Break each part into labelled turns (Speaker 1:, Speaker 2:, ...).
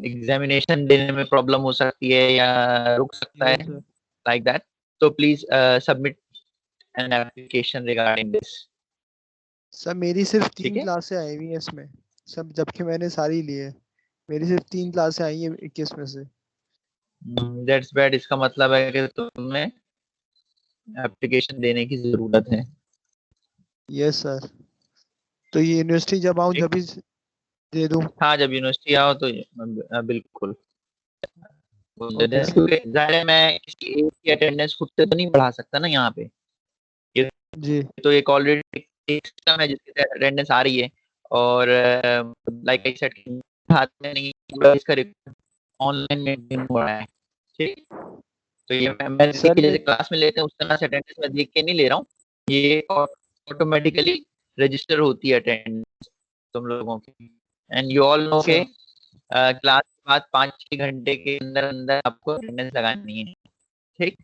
Speaker 1: Examination देने में problem हो सकती है या रुक सकता है,
Speaker 2: Yes, sir.
Speaker 1: like that. So please submit an application regarding this.
Speaker 2: Sir मेरी सिर्फ
Speaker 1: ठीक
Speaker 2: 3
Speaker 1: है,
Speaker 2: क्लासें आई हुई हैं इसमें सब, जबकि मैंने सारी ली है। मेरी सिर्फ 3 क्लासें आई हैं 21 में से।
Speaker 1: That's bad. इसका मतलब है कि तुम्हें एप्लीकेशन देने की जरूरत है।
Speaker 2: Yes sir. तो ये यूनिवर्सिटी जब आऊँ
Speaker 1: ठीक?
Speaker 2: जब भी दे दूँ?
Speaker 1: हाँ, जब यूनिवर्सिटी आओ तो बिल्कुल
Speaker 2: ओके सर।
Speaker 1: क्योंकि जाहिर है मैं किसी एक की अटेंडेंस खुद से तो नहीं बढ़ा सकता ना यहाँ पे। ये
Speaker 2: जी
Speaker 1: तो एक ऑलरेडी एक सिस्टम है जिसके तहत अटेंडेंस आ रही है, और लाइक आई सेड हाथ में नहीं, पूरा इसका ऑनलाइन मेंटेन हो रहा है। ठीक, तो ये मैं
Speaker 2: सर
Speaker 1: जैसे क्लास में लेते हैं उस तरह से अटेंडेंस मैं देख के नहीं ले रहा हूँ, ये ऑटोमेटिकली रजिस्टर होती है अटेंडेंस तुम लोगों की। एंड यू ऑल नो के क्लास के बाद 5-6 घंटे के अंदर अंदर आपको अटेंडेंस लगानी है। ठीक,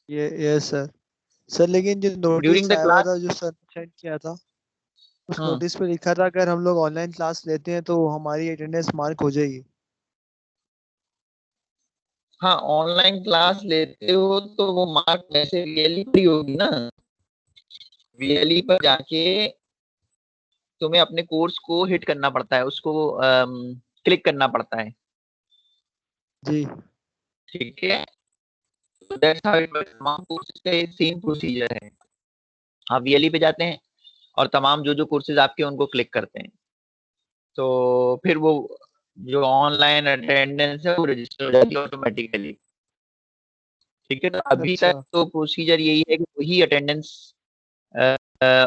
Speaker 2: ये यस सर। सर लेकिन जो
Speaker 1: ड्यूरिंग
Speaker 2: नोटिस
Speaker 1: द
Speaker 2: आया हुआ
Speaker 1: क्लास।
Speaker 2: था जो सर ने सेंड किया था, उस नोटिस पे लिखा था अगर हम लोग ऑनलाइन क्लास लेते हैं तो हमारी अटेंडेंस मार्क हो जाएगी।
Speaker 1: हाँ, ऑनलाइन क्लास लेते हो तो वो मार्क वैसे वीएलई पर ही होगी ना। वीएलई पर जाके तुम्हें अपने कोर्स को हिट करना पड़ता है, उसको क्लिक करना पड़ता है।
Speaker 2: जी
Speaker 1: ठीक है, दैट्स हाउ इट वर्क्स। तमाम कोर्सेज का ये सेम प्रोसीजर है। आप वीएलई पे जाते हैं और तमाम जो जो कोर्सेज आपके उनको क्लिक करते हैं, तो फिर वो जो ऑनलाइन अटेंडेंस है वो रजिस्टर हो जाती है ऑटोमेटिकली। ठीक है, तो अभी
Speaker 2: अच्छा।
Speaker 1: तक तो प्रोसीजर यही है कि वही अटेंडेंस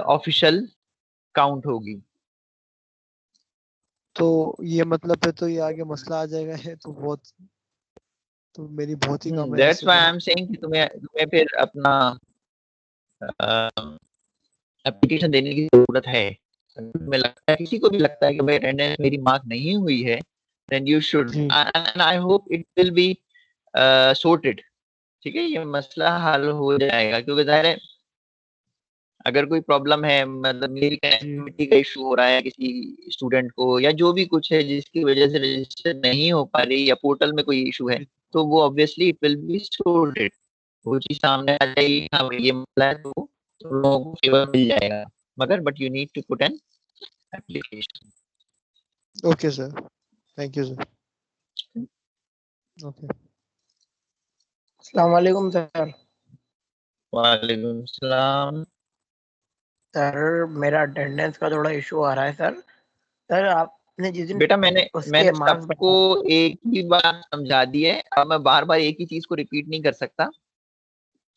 Speaker 1: ऑफिशियल काउंट होगी।
Speaker 2: तो ये मतलब फिर तो ये आगे मसला आ जाएगा है तो बहुत, तो मेरी बहुत ही कम है
Speaker 1: दैट्स
Speaker 2: इससे
Speaker 1: व्हाई
Speaker 2: तो।
Speaker 1: आई एम सेइंग कि तुम्हें तुम्हें फिर अपना एप्लीकेशन देने की जरूरत है। तुम्हें लगता है, किसी को भी लगता है कि भाई अटेंडेंस मेरी मार्क नहीं हुई है, देन यू शुड,
Speaker 2: जी
Speaker 1: and I hope it will be sorted। ठीक है, ये मसला हल हो जाएगा, क्योंकि जाहिर है अगर कोई प्रॉब्लम है, मतलब मेरी
Speaker 2: जी।
Speaker 1: कनेक्टिविटी का इशू हो रहा है किसी स्टूडेंट को, या जो भी कुछ है जिसकी वजह से रजिस्टर नहीं हो पा रही, या पोर्टल में कोई इशू है, तो वो obviously it will be sorted। वो चीज सामने आ जाएगी, हाँ भाई ये मसला है, तो तुम लोगों को फेवर मिल जाएगा, मगर but you need to put an application.
Speaker 2: Okay sir, thank you sir. Okay.
Speaker 3: अस्सलाम वालेकुम सर।
Speaker 1: वालेकुम सलाम।
Speaker 3: सर मेरा अटेंडेंस का थोड़ा इशू आ रहा है सर। सर आपने जिस दिन
Speaker 1: बेटा मैंने
Speaker 3: उसके मार्क्स
Speaker 1: सबको
Speaker 3: बताए।
Speaker 1: एक ही बार समझा दी है, अब मैं बार बार एक ही चीज को रिपीट नहीं कर सकता।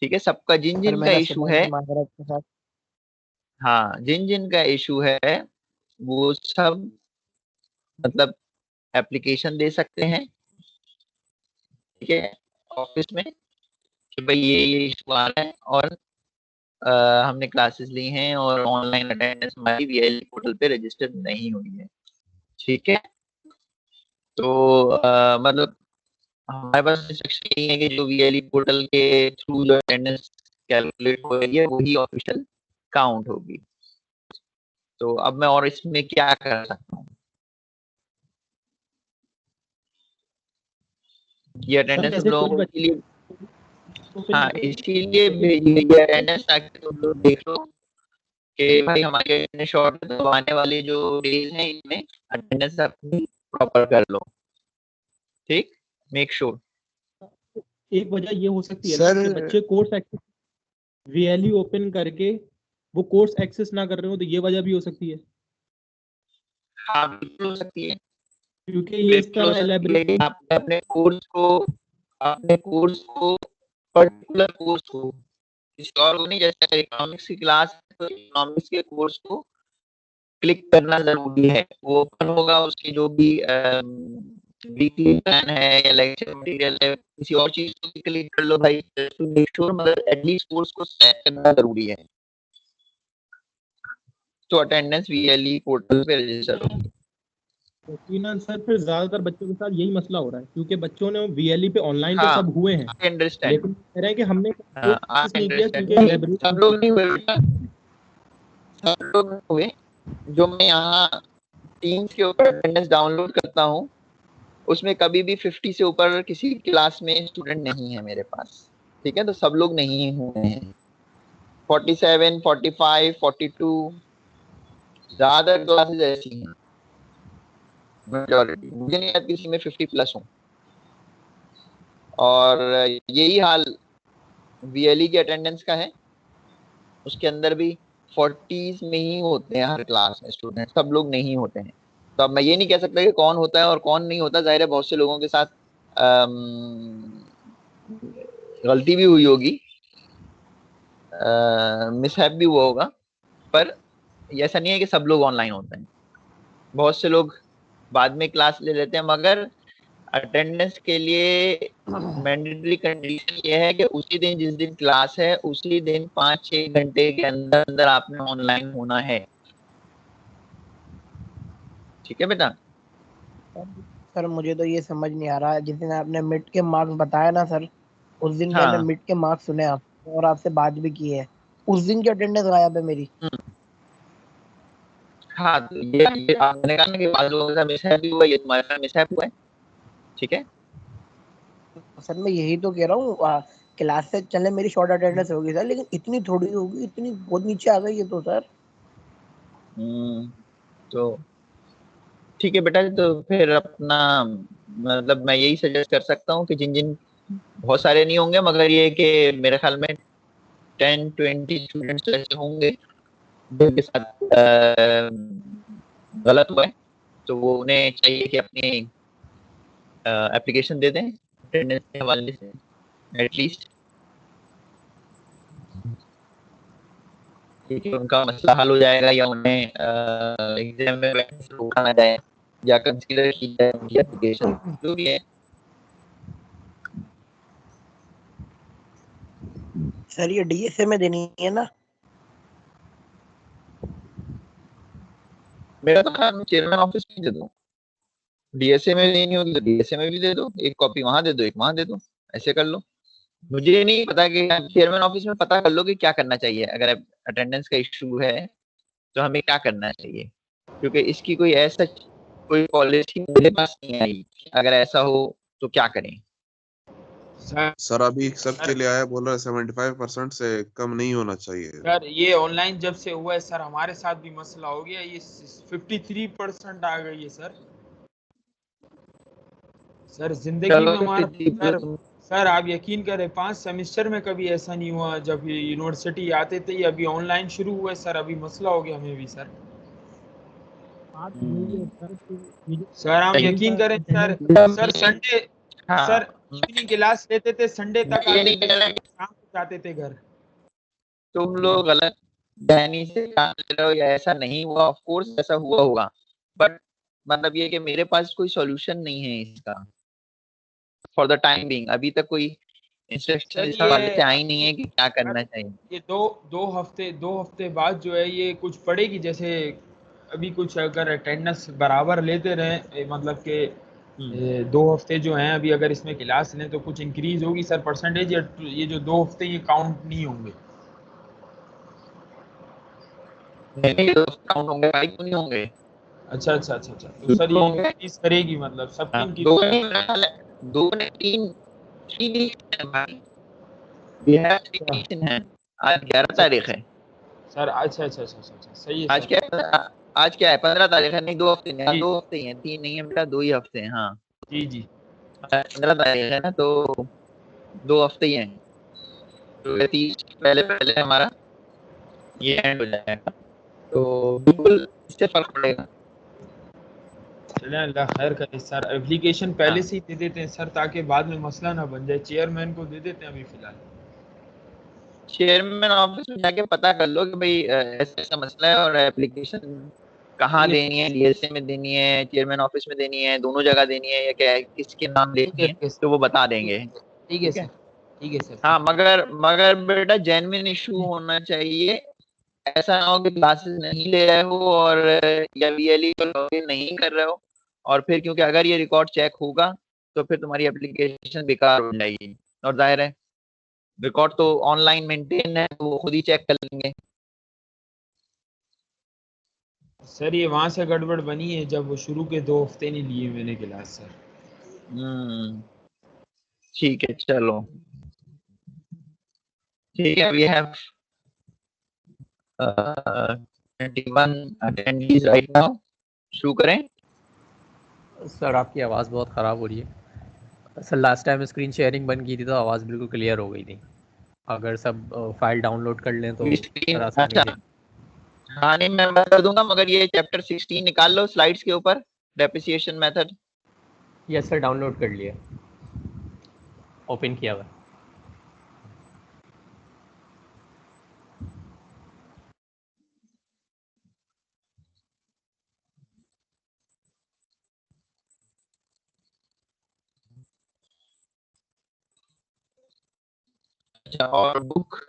Speaker 1: ठीक है, सबका जिन
Speaker 3: सर
Speaker 1: जिन का
Speaker 3: मैंने
Speaker 1: इशू
Speaker 3: सुना
Speaker 1: है,
Speaker 3: है माजरत के साथ।
Speaker 1: हाँ जिन जिन का इशू है वो सब मतलब एप्लीकेशन दे सकते हैं। ठीक है, ऑफिस में कि भाई ये इशू आ रहा है, और हमने क्लासेस ली हैं और ऑनलाइन अटेंडेंस हमारी वीएल पोर्टल पे रजिस्टर नहीं हुई है। ठीक है, तो मतलब हमारे पास इंस्ट्रक्शन यही है कि जो वीएलई पोर्टल के थ्रू जो अटेंडेंस कैलकुलेट हो रही है वही ऑफिशियल काउंट होगी। तो अब मैं और इसमें क्या कर सकता हूँ? ये
Speaker 4: सर
Speaker 1: अटेंडेंस तुम
Speaker 4: जैसे
Speaker 1: लोगों
Speaker 4: कुछ
Speaker 1: को
Speaker 4: बच्चे
Speaker 1: इसीलिए,
Speaker 4: तो फिर
Speaker 1: हाँ इसीलिए भेजी गई है अटेंडेंस, ताकि तुम लोग देख लो कि भाई हमारे अटेंडेंस शॉर्ट है, तो आने वाली जो डेज हैं इनमें अटेंडेंस अपनी प्रॉपर कर लो। ठीक, मेक श्योर।
Speaker 4: एक वजह ये हो सकती है ना
Speaker 2: सर
Speaker 4: कि बच्चे कोर्स एक्सेस वीएलई ओपन करके वो कोर्स एक्सेस ना कर रहे हो, तो ये वजह भी हो सकती है,
Speaker 1: हाँ बिल्कुल हो सकती है,
Speaker 4: क्योंकि ये इस
Speaker 1: बिल्कुल हो
Speaker 4: तरह
Speaker 1: सकती है
Speaker 4: एलेबरेट।
Speaker 1: कि आपने अपने कोर्स को पर्टिकुलर कोर्स को किसी और को नहीं, जैसे इकोनॉमिक्स की क्लास है तो इकोनॉमिक्स के कोर्स को क्लिक करना जरूरी है। वो ओपन होगा, उसकी जो भी वीकली प्लान है या लेक्चर मटेरियल है, किसी और चीज को भी क्लिक कर लो भाई, टू मेक श्योर, मगर एटलीस्ट कोर्स को सेट करना जरूरी है, तो अटेंडेंस वीएलई पोर्टल पे रजिस्टर होगी।
Speaker 4: यकीनन सर फिर ज्यादातर बच्चों के साथ यही मसला हो रहा है, क्योंकि बच्चों ने वीएलई पे ऑनलाइन तो
Speaker 1: हाँ,
Speaker 4: सब हुए हैं,
Speaker 1: आई अंडरस्टैंड।
Speaker 4: लेकिन कह रहे हैं कि हमने
Speaker 1: हाँ,
Speaker 4: कोर्स एक्सेस
Speaker 1: आई
Speaker 4: नहीं किया
Speaker 1: अंडरस्टैंड।
Speaker 4: क्योंकि
Speaker 1: नहीं,
Speaker 4: एलेबरेट।
Speaker 1: सब लोग नहीं हुए बेटा, सब लोग नहीं हुए। जो मैं यहाँ टीम्स के ऊपर अटेंडेंस डाउनलोड करता हूँ, उसमें कभी भी 50 से ऊपर किसी क्लास में स्टूडेंट नहीं है मेरे पास, ठीक है। तो सब लोग नहीं हुए हैं, 47, 45, 42, ज्यादा क्लासेस ऐसी हैं, मेजॉरिटी मुझे नहीं याद किसी में 50 प्लस हो। और यही हाल वीएलई की अटेंडेंस का है, उसके अंदर भी 40s में ही होते हैं हर क्लास में स्टूडेंट, सब लोग नहीं होते हैं। तो अब मैं ये नहीं कह सकता कि कौन होता है और कौन नहीं होता, जाहिर है बहुत से लोगों के साथ गलती भी हुई होगी, मिसहैप भी हुआ होगा, पर ऐसा नहीं है कि सब लोग ऑनलाइन होते हैं। बहुत से लोग बाद में क्लास ले लेते हैं, मगर अटेंडेंस के लिए मैंडेटरी कंडीशन ये है कि उसी दिन जिस दिन क्लास है उसी दिन 5-6 घंटे के अंदर अंदर आपने ऑनलाइन होना है, ठीक है बेटा।
Speaker 3: सर मुझे तो ये समझ नहीं आ रहा है, जिस दिन आपने मिड के मार्क्स बताया ना सर, उस दिन मैंने
Speaker 1: हाँ
Speaker 3: मिड के मार्क्स सुने आप और आपसे बात भी की है, उस दिन की अटेंडेंस गायब है मेरी।
Speaker 1: हाँ, तो ये आपने कहा ना कि बाद लोगों के साथ मिसहैप भी हुआ, ये तुम्हारे साथ मिसहैप हुआ है, ठीक है।
Speaker 3: सर मैं यही तो कह रहा हूँ, क्लास से चलने मेरी शॉर्ट अटेंडेंस होगी सर, लेकिन इतनी थोड़ी होगी, इतनी बहुत नीचे आ गई है तो सर।
Speaker 1: तो ठीक है बेटा, तो फिर अपना मतलब मैं यही सजेस्ट कर सकता हूँ कि जिन जिन, बहुत सारे नहीं होंगे मगर ये कि मेरे ख्याल में 10-20 स्टूडेंट्स ऐसे होंगे जिनके साथ गलत हुआ है, तो वो उन्हें चाहिए कि अपनी एप्लीकेशन दे दें अटेंडेंस के हवाले से एटलीस्ट, ठीक है। उनका मसला हल हो जाएगा, या उन्हें एग्जाम में बैठने से रोका ना जाए, या कंसीडर की जाए उनकी एप्लीकेशन, जो भी है।
Speaker 3: सर ये डीएसए में देनी है ना?
Speaker 1: मेरा तो ख्याल में चेयरमैन ऑफिस में दे दो, डीएसए में देनी होगी तो डीएसए में भी दे दो, एक कॉपी वहां दे दो एक वहां दे दो, ऐसे कर लो। मुझे नहीं पता कि चेयरमैन ऑफिस में पता कर लो कि क्या करना चाहिए, अगर अटेंडेंस का इशू है तो हमें क्या करना चाहिए, क्योंकि इसकी कोई ऐसा कोई पॉलिसी मेरे पास नहीं आई, अगर ऐसा हो तो क्या करें।
Speaker 5: सर अभी सबके
Speaker 4: सर
Speaker 5: लिए आया, बोल रहा है 75% से कम नहीं होना चाहिए।
Speaker 4: सर ये ऑनलाइन जब से हुआ है सर, हमारे साथ भी मसला हो गया, ये 53% आ गई है सर। सर जिंदगी
Speaker 1: चलो
Speaker 4: में हमारा सर,
Speaker 1: 53
Speaker 4: सर आप यकीन करें 5 सेमेस्टर में कभी ऐसा नहीं हुआ, जब ये यूनिवर्सिटी आते थे, अभी ऑनलाइन शुरू हुआ है सर, अभी मसला हो गया हमें भी सर। सर आप यकीन करें सर, सर संडे,
Speaker 1: हाँ,
Speaker 4: सर इवनिंग क्लास लेते थे, संडे
Speaker 1: मैं
Speaker 4: तक
Speaker 1: ये
Speaker 4: आते
Speaker 1: नहीं
Speaker 4: थे
Speaker 1: कह रहा
Speaker 4: सर,
Speaker 1: कि
Speaker 4: शाम को जाते थे घर।
Speaker 1: तुम लोग गलत बहनी से काम ले रहे हो या ऐसा नहीं हुआ, ऑफ कोर्स ऐसा हुआ होगा, बट मतलब ये कि मेरे पास कोई सॉल्यूशन नहीं है इसका फॉर द टाइम बीइंग, अभी तक कोई इंस्ट्रक्शन
Speaker 4: सर
Speaker 1: इस
Speaker 4: ये
Speaker 1: हवाले से आई नहीं
Speaker 4: अभी
Speaker 1: है कि क्या
Speaker 4: सर
Speaker 1: करना चाहिए।
Speaker 4: ये दो हफ्ते बाद जो है ये कुछ पड़ेगी, जैसे अभी कुछ अगर अटेंडेंस बराबर लेते रहे, मतलब कि
Speaker 1: हम्म।
Speaker 4: 2 हफ्ते जो हैं अभी अगर इसमें क्लास लें तो कुछ इंक्रीज होगी सर परसेंटेज, या ये जो 2 हफ्ते ये काउंट नहीं होंगे?
Speaker 1: नहीं तो काउंट होंगे भाई, क्यों नहीं होंगे,
Speaker 4: अच्छा अच्छा अच्छा अच्छा, तो सर
Speaker 1: बिल्कुल
Speaker 4: ये
Speaker 1: होंगे।
Speaker 4: इंक्रीज करेगी, मतलब सबकी
Speaker 1: हाँ,
Speaker 4: इंक्रीज
Speaker 1: दो नहीं
Speaker 4: करेगी?
Speaker 1: मेरा ख्याल है, दो ने तीन, 3 वीक है भाई, we have 3 week in hand. आज 11
Speaker 4: अच्छा
Speaker 1: तारीख है,
Speaker 4: सर, अच्छा अच्छा अच्छा अच्छा अच्छा, सही है
Speaker 1: आज
Speaker 4: सर।
Speaker 1: क्या है, आज क्या है, 15 तारीख है, नहीं 2 हफ्ते नहीं, हाँ
Speaker 4: जी
Speaker 1: 2 हफ्ते ही हैं, 3 नहीं है बेटा, 2 ही हफ्ते हैं, हाँ।
Speaker 4: जी जी।
Speaker 1: आज 15 तारीख है ना, तो 2 हफ्ते ही हैं, तो 30 पहले पहले हमारा ये एंड हो जाएगा, तो बिल्कुल इससे फर्क पड़ेगा।
Speaker 4: चलें, अल्लाह खैर करे सर, एप्लीकेशन पहले
Speaker 1: हाँ,
Speaker 4: से ही दे देते हैं सर, ताकि बाद में मसला ना बन जाए, चेयरमैन को दे देते हैं अभी फिलहाल।
Speaker 1: चेयरमैन ऑफिस में जाके पता कर लो कि भाई ऐसा ऐसा मसला है, और एप्लीकेशन कहाँ
Speaker 4: ठीक है
Speaker 1: देनी है, डीएसए में देनी है, चेयरमैन ऑफिस में देनी है, दोनों जगह देनी है, या क्या है, किसके नाम
Speaker 4: ठीक है
Speaker 1: देनी है,
Speaker 4: ठीक है
Speaker 1: तो वो बता
Speaker 4: ठीक
Speaker 1: देंगे,
Speaker 4: है ठीक है
Speaker 1: ठीक है।
Speaker 4: सर, ठीक है सर।
Speaker 1: हाँ, मगर मगर बेटा जेन्युइन इशू होना चाहिए, ऐसा ना हो कि क्लासेस नहीं ले रहे हो और या वीएलई को लॉगिन नहीं कर रहे हो, और फिर क्योंकि अगर ये रिकॉर्ड चेक होगा तो फिर तुम्हारी एप्लीकेशन बेकार हो जाएगी, और जाहिर है रिकॉर्ड तो ऑनलाइन मेंटेन है, तो वो खुद ही चेक कर लेंगे।
Speaker 4: सर ये वहां से गड़बड़ बनी है जब वो शुरू के 2 हफ्ते नहीं लिए मैंने क्लास सर।
Speaker 1: ठीक है चलो, ठीक है। We have 21 attendees right now. शुरू करें।
Speaker 6: सर आपकी आवाज़ बहुत ख़राब हो रही है sir. Last time screen sharing बंद की थी तो आवाज़ बिल्कुल क्लियर हो गई थी। अगर सब फाइल डाउनलोड कर लें तो सर आसानी से।
Speaker 1: हाँ नहीं मैं बता दूंगा, मगर ये चैप्टर 16 निकाल लो स्लाइड्स के ऊपर, depreciation method.
Speaker 6: Yes sir, download कर लिया, ओपन किया हुआ।
Speaker 1: अच्छा, और बुक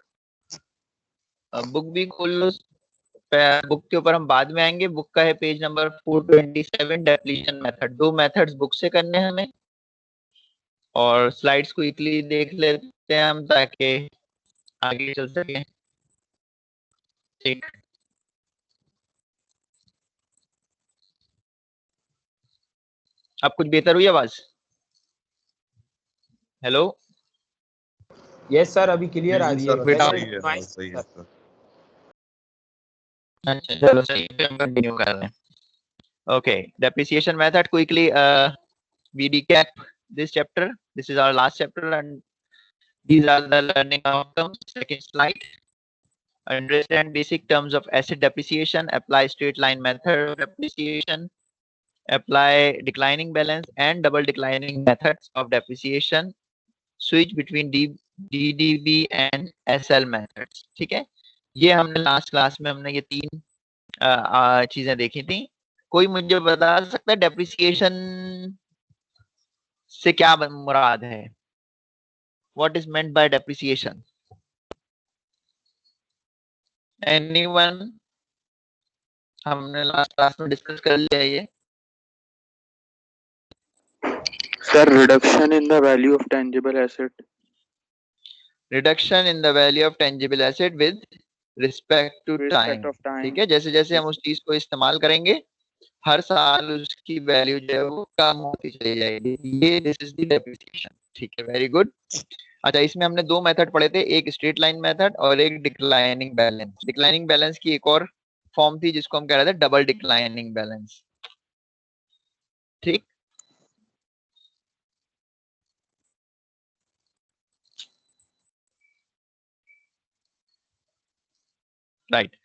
Speaker 1: भी खोल लो। बुक के ऊपर हम बाद में आएंगे। बुक का है page number 427, depletion method. 2 methods book से करने हैं हमें, और स्लाइड्स क्विकली देख लेते हैं हम ताकि आगे चल सके। ठीक, अब कुछ बेहतर हुई आवाज? हेलो,
Speaker 4: यस सर, अभी क्लियर आ रही है।
Speaker 1: बेटा
Speaker 5: सही है, हाँ, सही है सर।
Speaker 1: अच्छा चलो सही है, हम कंटिन्यू कर रहे हैं। Okay, depreciation method quickly. We recap this chapter. This is our last chapter and these are the learning outcomes. Second slide. Understand basic terms of asset depreciation. Apply straight line method of depreciation. Apply declining balance and double declining methods of depreciation. Switch between DDB and SL methods. ठीक है, ये हमने last class में हमने ये 3 चीजें देखी थी। कोई मुझे बता सकता है डेप्रिसिएशन से क्या मुराद है? What is meant by depreciation? Anyone? हमने लास्ट क्लास में डिस्कस कर लिया ये।
Speaker 7: Sir, reduction in the value of tangible asset.
Speaker 1: Reduction in the value of tangible asset with respect to time. ठीक है, जैसे जैसे हम उस चीज को इस्तेमाल करेंगे हर साल उसकी वैल्यू जो है वो कम होती चली जाएगी। ये दिस इज द डेप्रिसिएशन। ठीक है, वेरी गुड। अच्छा, इसमें हमने 2 मेथड पढ़े थे, एक स्ट्रेट लाइन मेथड और एक डिक्लाइनिंग बैलेंस। डिक्लाइनिंग बैलेंस की एक और फॉर्म थी जिसको हम कह रहे थे डबल डिक्लाइनिंग बैलेंस। ठीक, राइट।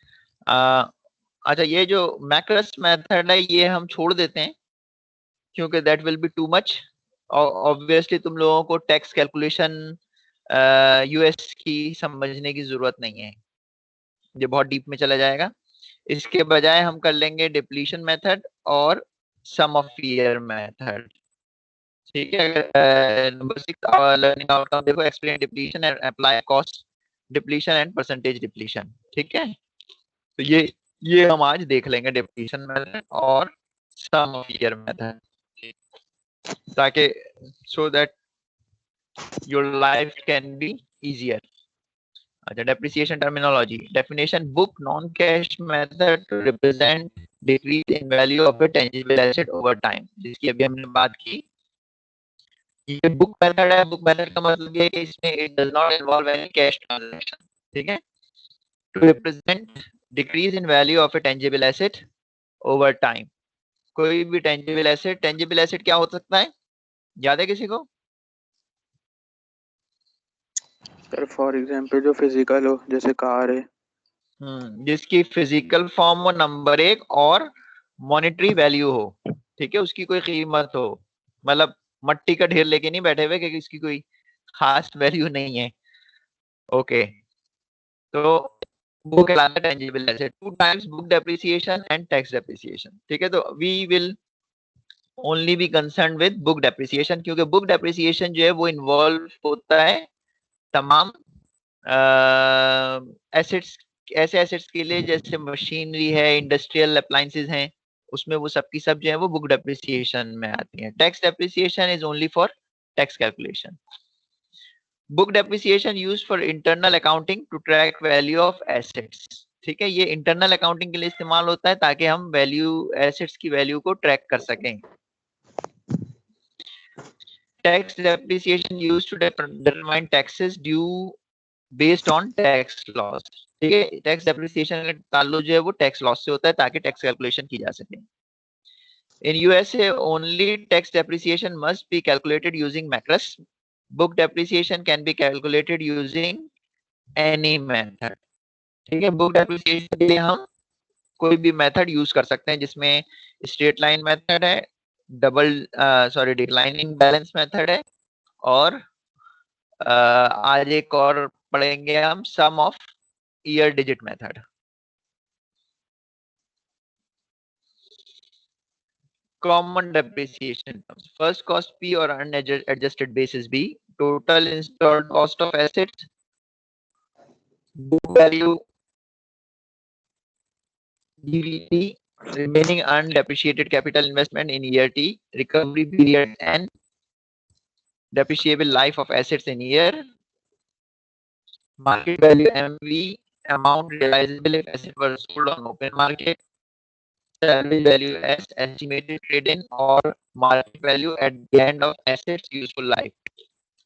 Speaker 1: अच्छा, ये जो मैक्रस मेथड है ये हम छोड़ देते हैं क्योंकि that will be too much. Obviously तुम लोगों को टैक्स कैलकुलेशन यूएस की समझने की जरूरत नहीं है, ये बहुत डीप में चला जाएगा। इसके बजाय हम कर लेंगे डिप्लीशन मेथड और सम ऑफ ईयर मेथड। ठीक है, नंबर 6 लर्निंग आउटकम देखो, explain depletion and apply cost depletion and percentage depletion. ठीक है, तो ये हम आज देख लेंगे, डिप्लीशन मेथड और सम ऑफ ईयर मेथड, ताकि so that your life can be easier. अच्छा, depreciation terminology definition: book non-cash method to represent decrease in value of a tangible asset over time, जिसकी अभी हमने बात की। ये बुक मेथड है। बुक मेथड का मतलब ये है कि इसमें it does not involve any cash transaction। ठीक है, to represent decrease in value of a tangible asset over time। कोई भी tangible asset क्या हो सकता है, याद है किसी को?
Speaker 7: Sir, for example, जो physical हो जैसे कार है।
Speaker 1: जिसकी फिजिकल फॉर्म हो नंबर 1 और मॉनेटरी वैल्यू हो। ठीक है, उसकी कोई कीमत हो, मतलब मट्टी का ढेर लेके नहीं बैठे हुए क्योंकि इसकी कोई खास वैल्यू नहीं है। ओके, तो वो कहलाता है tangible asset. 2 times book depreciation and tax depreciation. ठीक है, तो we will only be concern with book depreciation, क्योंकि बुक डेप्रिसिएशन जो है वो इन्वॉल्व होता है तमाम एसेट्स, ऐसे एसेट्स के लिए जैसे मशीनरी है, इंडस्ट्रियल अप्लायंसेस हैं, उसमें वो सब की सब जो है वो बुक डेप्रिसिएशन में आती हैं। Tax depreciation is only for tax calculation. Book depreciation used for internal accounting to track value of assets. ठीक है, ये इंटरनल अकाउंटिंग के लिए इस्तेमाल होता है ताकि हम वैल्यू एसेट्स की वैल्यू को ट्रैक कर सकें। Tax depreciation used to determine taxes due based on tax loss. ठीक है, टैक्स डेप्रिसिएशन का ताल्लुक जो है वो टैक्स लॉस से होता है ताकि टैक्स कैलकुलेशन की जा सके। In USA, only tax depreciation must be calculated using MACRS. Book depreciation can be calculated using any method. ठीक है, बुक डेप्रिसिएशन के लिए हम कोई भी मेथड यूज कर सकते हैं, जिसमें स्ट्रेट लाइन मेथड है, डिक्लाइनिंग बैलेंस मेथड है, और आज एक और पढ़ेंगे हम sum of year digit method. Common depreciation terms: first cost P or unadjusted basis B, total installed cost of assets, book value DVT, remaining undepreciated capital investment in year T, recovery period N, depreciable life of assets in year, market value MV, amount realizable if assets were sold on open market, salvage value as estimated trade-in or market value at the end of assets useful life.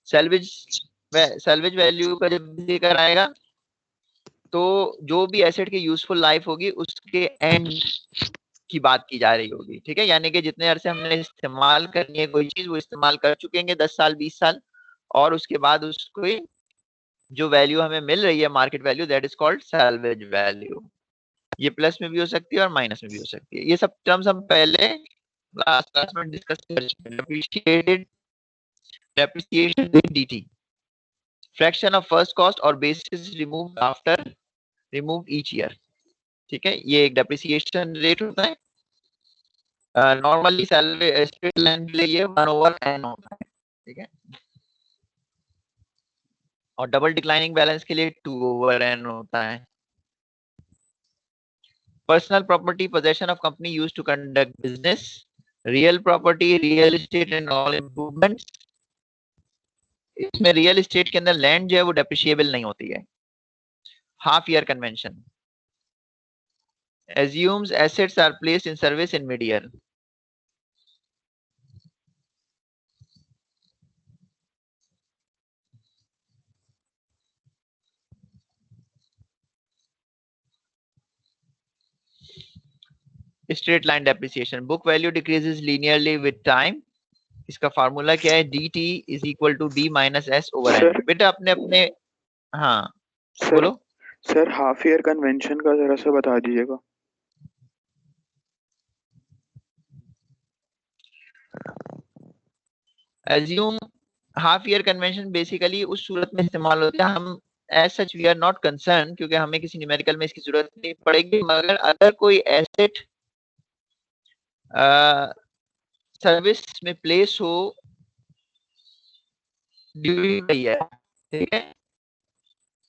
Speaker 1: Salvage value का जब जिक्र आएगा तो जो भी asset की useful life होगी उसके एंड की बात की जा रही होगी। ठीक है, यानी कि जितने अरसे हमने इस्तेमाल करनी है कोई चीज, वो इस्तेमाल कर चुके हैं 10 साल 20 साल, और उसके बाद उसको जो वैल्यू हमें मिल रही है market value, that is called salvage value. ये प्लस में भी हो सकती है और माइनस में भी हो सकती है। ये सब टर्म्स हम पहले लास्ट क्लास में डिस्कस कर चुके हैं। Depreciation DT, fraction of first cost और basis remove after remove each year. ठीक है, ये एक डेप्रिसिएशन रेट होता है। नॉर्मली स्ट्रेट लाइन के लिए ये 1/n होता है। ठीक है, और डबल डिक्लाइनिंग बैलेंस के लिए 2/n होता है। Personal property possession of company used to conduct business, real property, real estate and all improvements. इसमें रियल एस्टेट के अंदर लैंड जो है वो डेप्रिशिएबल नहीं होती है। Half year convention assumes assets are placed in service in mid-year. Straight line depreciation, book value decreases linearly with time. इसका फार्मूला क्या है? dt is equal to b minus s over n. बेटा अपने अपने हाँ बोलो
Speaker 7: सर, हाफ ईयर कन्वेंशन का जरा सा बता दीजिएगा।
Speaker 1: assume half year convention basically उस सूरत में इस्तेमाल होता है, हम as such we are not concern क्योंकि हमें किसी न्यूमेरिकल में इसकी जरूरत नहीं पड़ेगी, मगर अगर कोई एसेट सर्विस में प्लेस हो ड्यूरिंग ईयर, ठीक है,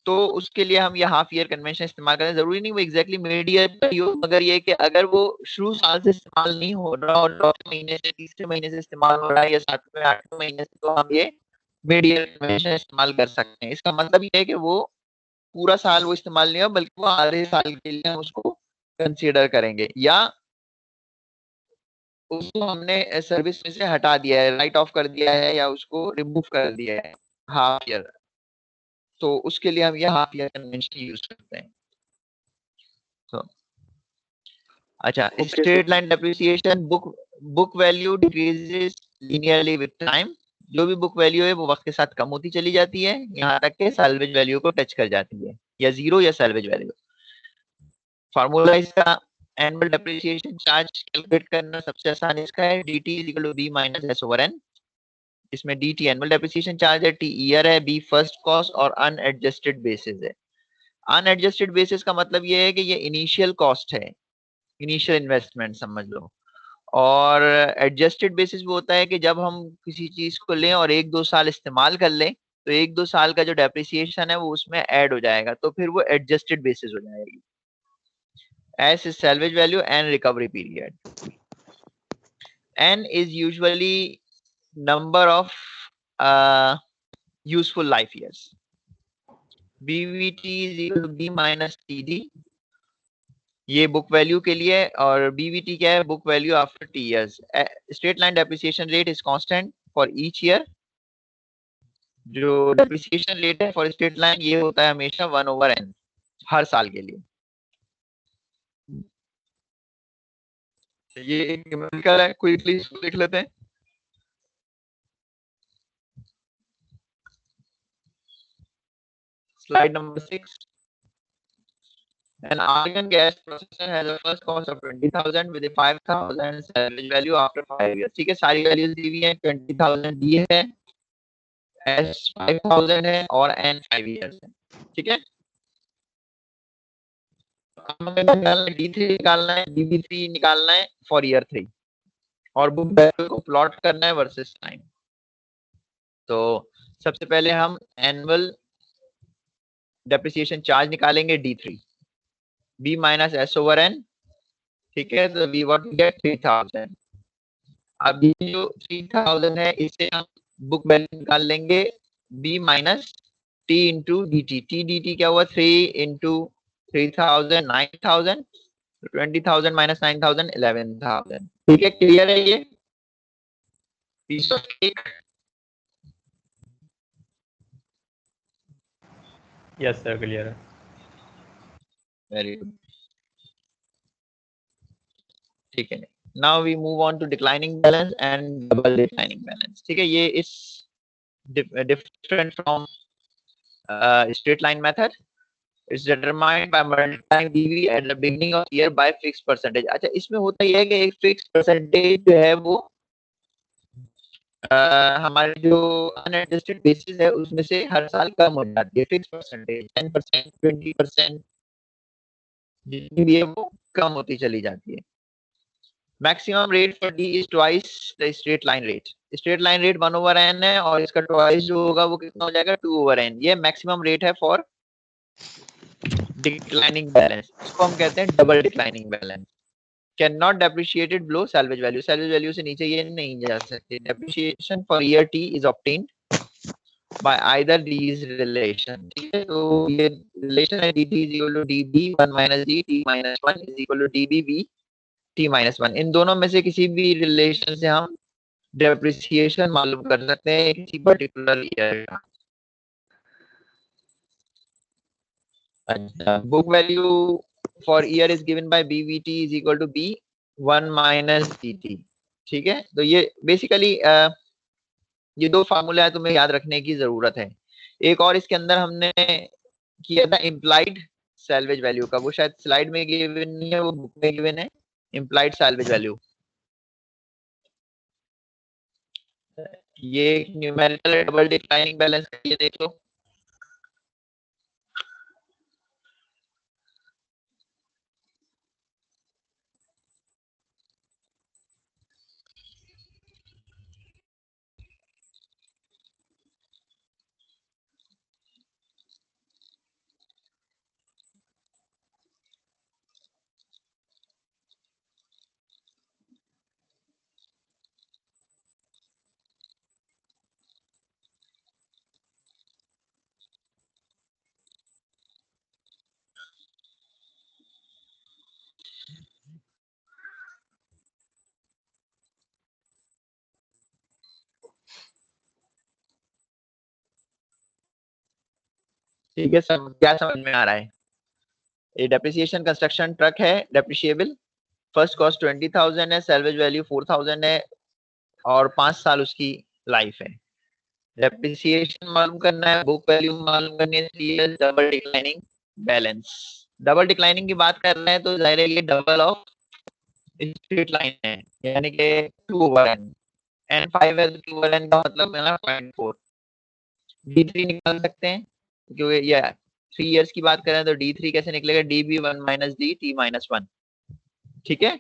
Speaker 1: तो उसके लिए हम ये हाफ ईयर कन्वेंशन इस्तेमाल करें। जरूरी नहीं वो एग्जैक्टली मिड ईयर पर ही हो, मगर ये कि अगर वो शुरू साल से इस्तेमाल नहीं हो रहा और चौथे महीने से तीसरे महीने से इस्तेमाल हो रहा है या 7वें 8वें महीने से, तो हम ये मिड ईयर कन्वेंशन इस्तेमाल कर सकते हैं। इसका मतलब ये है कि वो पूरा साल वो इस्तेमाल नहीं हो बल्कि वो आधे साल के लिए हम उसको कंसीडर करेंगे, या उसको हमने सर्विस में से हटा दिया है, राइट ऑफ कर दिया है या उसको रिमूव कर दिया है हाफ ईयर, तो उसके लिए हम ये हाफ ईयर कन्वेंशन यूज करते हैं। तो अच्छा, straight line depreciation, book value decreases linearly with time. जो भी बुक वैल्यू है वो वक्त के साथ कम होती चली जाती है, यहाँ तक के सैल्वेज वैल्यू को टच कर जाती है, या जीरो या सैल्वेज वैल्यू। फार्मूला इसका एनुअल डेप्रिसिएशन चार्ज कैलकुलेट करना सबसे आसान इसका है, dt = b - s over n। इसमें dt एनुअल डेप्रिसिएशन चार्ज है, t ईयर है, b फर्स्ट कॉस्ट और अनएडजस्टेड बेसिस है। अनएडजस्टेड बेसिस का मतलब ये है कि ये इनिशियल कॉस्ट है, इनिशियल इन्वेस्टमेंट समझ लो, और एडजस्टेड बेसिस वो होता है कि जब हम किसी चीज को लें और 1-2 साल इस्तेमाल कर लें तो 1-2 साल का जो डेप्रिसिएशन है वो उसमें ऐड हो जाएगा, तो फिर वो एडजस्टेड बेसिस हो जाएगी। S is salvage value and recovery period. N is usually number of useful life years. BVT is equal to B minus TD. ये बुक वैल्यू के लिए, और बीवीटी क्या है? Book value after T years. Straight line depreciation rate is constant for each year. जो depreciation rate है for straight line ये होता है हमेशा 1/n हर साल के लिए। ये एक न्यूमेरिकल है, क्विकली इसको देख लेते हैं। Slide number 6. An argon gas processor has a first cost of 20,000 with a 5,000 salvage value after 5 years. ठीक है, सारी वैल्यूज दी हुई है। 20,000 दी है, S 5,000 है और N 5 years है। ठीक है, हमें निकालना है D3 निकालना है, DB3 निकालना है फॉर ईयर 3 और बुक वैल्यू को प्लॉट करना है वर्सेस टाइम। तो सबसे पहले हम एनुअल डेप्रिसिएशन चार्ज निकालेंगे D3, B माइनस S/N। ठीक है, तो वी व्हाट गेट 3000। अब ये जो 3000 है इससे हम बुक वैल्यू निकाल लेंगे B minus T into dt। T dt क्या हुआ? 3 इंटू 3000 9000, 20,000 माइनस 9,000 11,000। ठीक है, क्लियर है ये piece of cake?
Speaker 6: Yes sir, clear है।
Speaker 1: वेरी गुड, ठीक है। Now we move on to declining balance and double declining balance. ठीक है, ये इस different from straight line method. It's determined by multiplying DV at the beginning of year by fixed percentage. अच्छा, इसमें होता यह है कि एक fixed percentage जो है वो हमारे जो अनएडजस्टेड बेसिस है उसमें से हर साल कम हो जाती है। फिक्स परसेंटेज 10%, 20% जितनी भी है वो कम होती चली जाती है। Maximum rate for D is twice the straight line rate. Straight line rate 1/n है और इसका ट्वाइस जो होगा वो कितना हो जाएगा? 2/n। ये मैक्सिमम रेट है फॉर डिक्लाइनिंग बैलेंस। इसको हम कहते हैं double declining balance. Can not depreciated below salvage value. Salvage value से नीचे ये नहीं जा सकते। Depreciation for year T is obtained by either these relation। ठीक है, तो ये रिलेशन है dt is equal to db 1 minus d t minus 1 is equal to db b t minus 1। इन दोनों में से किसी भी रिलेशन से हम डेप्रिसिएशन मालूम कर सकते हैं किसी पर्टिकुलर ईयर का। अच्छा, book value for year is given by BVT is equal to b 1 minus dt। ठीक है, तो ये बेसिकली ये दो फार्मूला है, तुम्हें याद रखने की जरूरत है। एक और इसके अंदर हमने किया था इम्प्लाइड सैल्वेज वैल्यू का, वो शायद स्लाइड में गिवन नहीं है, वो बुक में गिवन है। इम्प्लाइड सैल्वेज वैल्यू ये न्यूमेरिकल डबल डिक्लाइनिंग बैलेंस का, ये देख लो। ठीक है, सब क्या समझ में आ रहा है? ये डेप्रिसिएशन कंस्ट्रक्शन ट्रक है, डेप्रिशिएबल। फर्स्ट कॉस्ट 20,000 है, सैल्वेज वैल्यू 4,000 है और 5 साल उसकी लाइफ है। डेप्रिसिएशन मालूम करना है, बुक वैल्यू मालूम करनी है, double declining balance. Double declining की बात कर रहे हैं तो जाहिर है ये डबल ऑफ स्ट्रेट लाइन है, यानी कि 2/n। n5 है तो 2/n का मतलब है ना 0.4। d3 निकाल सकते हैं क्योंकि ये 3 इयर्स की बात करें तो d3 कैसे निकलेगा? db 1 minus d t minus 1। ठीक है,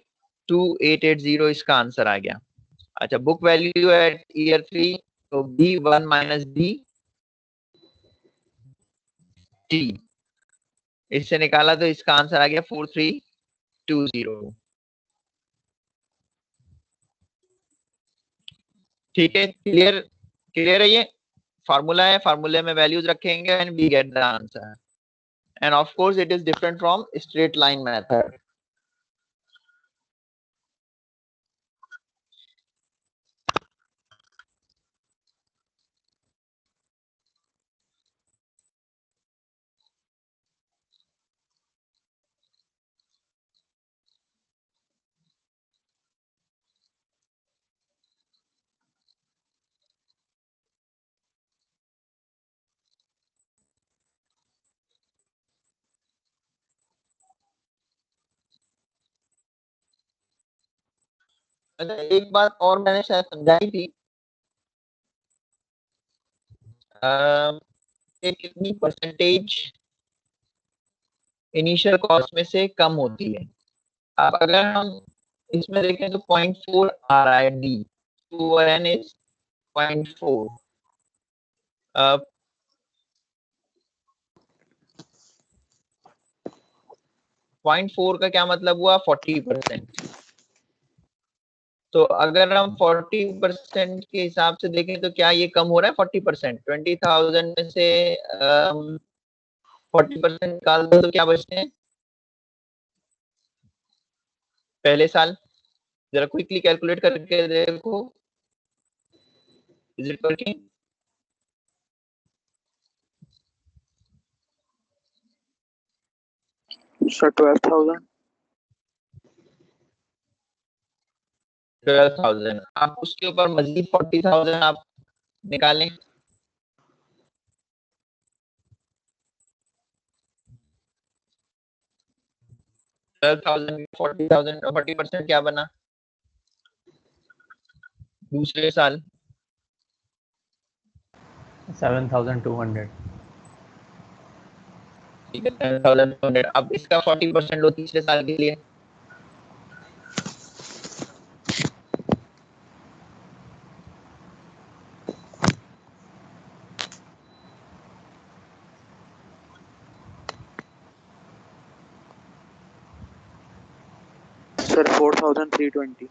Speaker 1: 2880 इसका आंसर आ गया। अच्छा, बुक वैल्यू एट ईयर 3 तो b 1 minus d t, इससे निकाला तो इसका आंसर आ गया 4320। ठीक है, क्लियर क्लियर है? ये फार्मूला है, फार्मूले में वैल्यूज रखेंगे and we get the answer. And of course it is different from straight line method. अच्छा, एक बात और मैंने शायद समझाई थी कि कितनी परसेंटेज इनिशियल कॉस्ट में से कम होती है। अब अगर हम इसमें देखें तो 0.4 आ रहा है डी, 2/n इज 0.4। 0.4 का क्या मतलब हुआ? 40%। तो अगर हम 40% के हिसाब से देखें तो क्या ये कम हो रहा है? 40%, 20,000 में से 40% निकाल दो तो क्या बचते हैं पहले साल? जरा क्विकली कैलकुलेट करके देखो, इज इट वर्किंग?
Speaker 7: सर 12,000।
Speaker 1: 12,000। आप उसके ऊपर मजीद 40,000 आप निकालें। $12,000 40,000 का 40% क्या बना दूसरे साल?
Speaker 6: 7,200।
Speaker 1: ठीक है, 7,200। अब इसका 40% लो तीसरे साल के लिए।
Speaker 7: सर 4,320।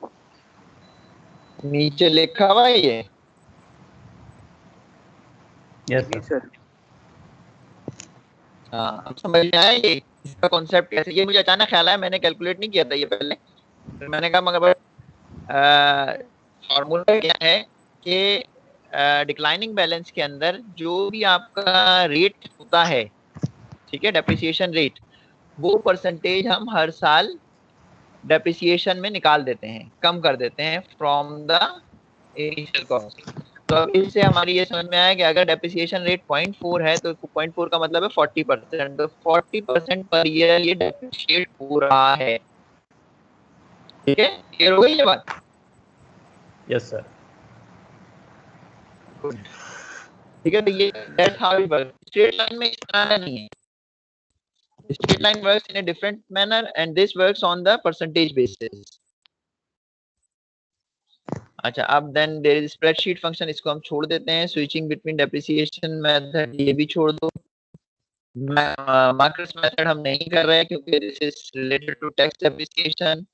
Speaker 1: नीचे लिखा हुआ है ये?
Speaker 6: यस
Speaker 7: जी
Speaker 6: सर।
Speaker 7: सर।
Speaker 1: हाँ, अब समझ में आया ये इसका कॉन्सेप्ट कैसे? ये मुझे अचानक ख्याल आया, मैंने कैलकुलेट नहीं किया था ये पहले। फिर मैंने कहा मगर फॉर्मूला क्या है कि डिक्लाइनिंग बैलेंस के अंदर जो भी आपका रेट होता है, ठीक है, डेप्रिसिएशन रेट, वो परसेंटेज हम हर साल डेप्रिसिएशन में निकाल देते हैं, कम कर देते हैं फ्रॉम द इनिशियल कॉस्ट। तो अब इससे हमारी ये समझ में आया कि अगर डेप्रिसिएशन रेट 0.4 है तो 0.4 का मतलब है 40%। तो 40% पर ईयर ये डेप्रिशिएट हो रहा है। ठीक है, क्लियर हो गई ये बात?
Speaker 6: Yes sir.
Speaker 1: गुड। ठीक है, तो ये that's how it works. Straight line में इस तरह नहीं है। Straight line works in a different manner and this works on the percentage basis. अच्छा, अब then there is spreadsheet function, इसको हम छोड़ देते हैं। स्विचिंग बिटवीन डेप्रिसिएशन मेथड, ये भी छोड़ दो। मार्कर्स मेथड हम नहीं कर रहे हैं क्योंकि this is related to text depreciation.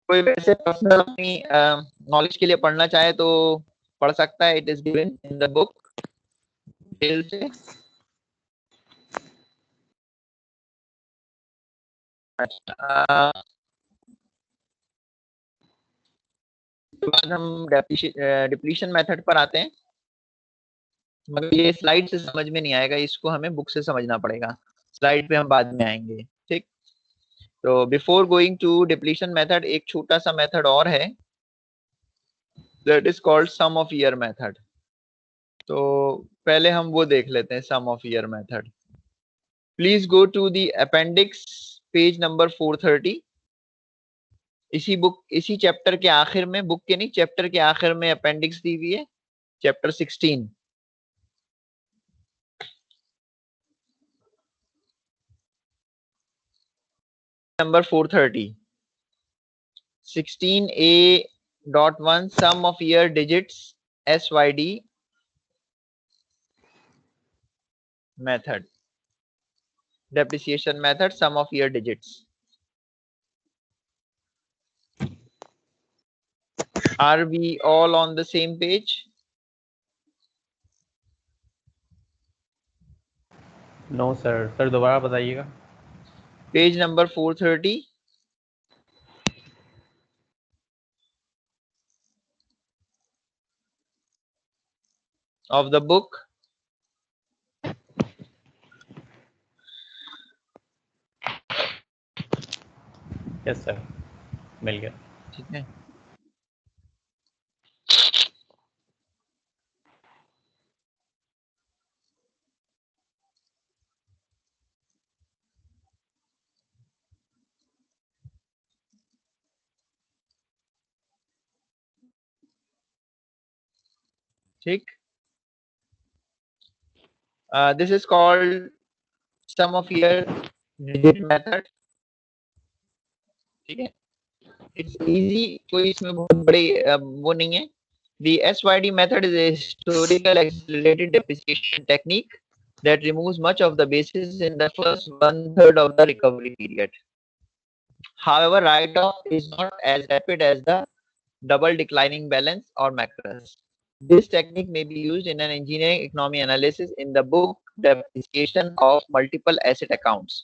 Speaker 1: कोई वैसे पर्सनल अपनी नॉलेज के लिए पढ़ना चाहे तो पढ़ सकता है, it is given in the book detail से। अच्छा, बाद हम डिप्लीशन मेथड पर आते हैं, मगर ये स्लाइड से समझ में नहीं आएगा, इसको हमें बुक से समझना पड़ेगा। स्लाइड पे हम बाद में आएंगे। ठीक, तो before going to depletion method एक छोटा सा मेथड और है, that is called sum of year method. तो पहले हम वो देख लेते हैं, sum of year method. Please go to the appendix page number 430। इसी बुक, इसी चैप्टर के आखिर में, बुक के नहीं, चैप्टर के आखिर में अपेंडिक्स दी हुई है, chapter 16 number 430। 16A.1 sum of year digits SYD method, depreciation method, sum of year digits. Are we all on the same page?
Speaker 6: No sir. Sir दोबारा बताइएगा।
Speaker 1: Page number 430 of the book.
Speaker 6: Yes sir, मिल गया।
Speaker 1: ठीक है, ठीक, this is called sum of year digit method. ठीक है, it's easy, कोई इसमें बहुत बड़ी वो नहीं है। The SYD method is a historical accelerated depreciation technique that removes much of the basis in the first 1/3 of the recovery period. However, write-off is not as rapid as the double declining balance or MACRUS. This technique may be used in an engineering economy analysis in the book Depreciation of Multiple Asset Accounts,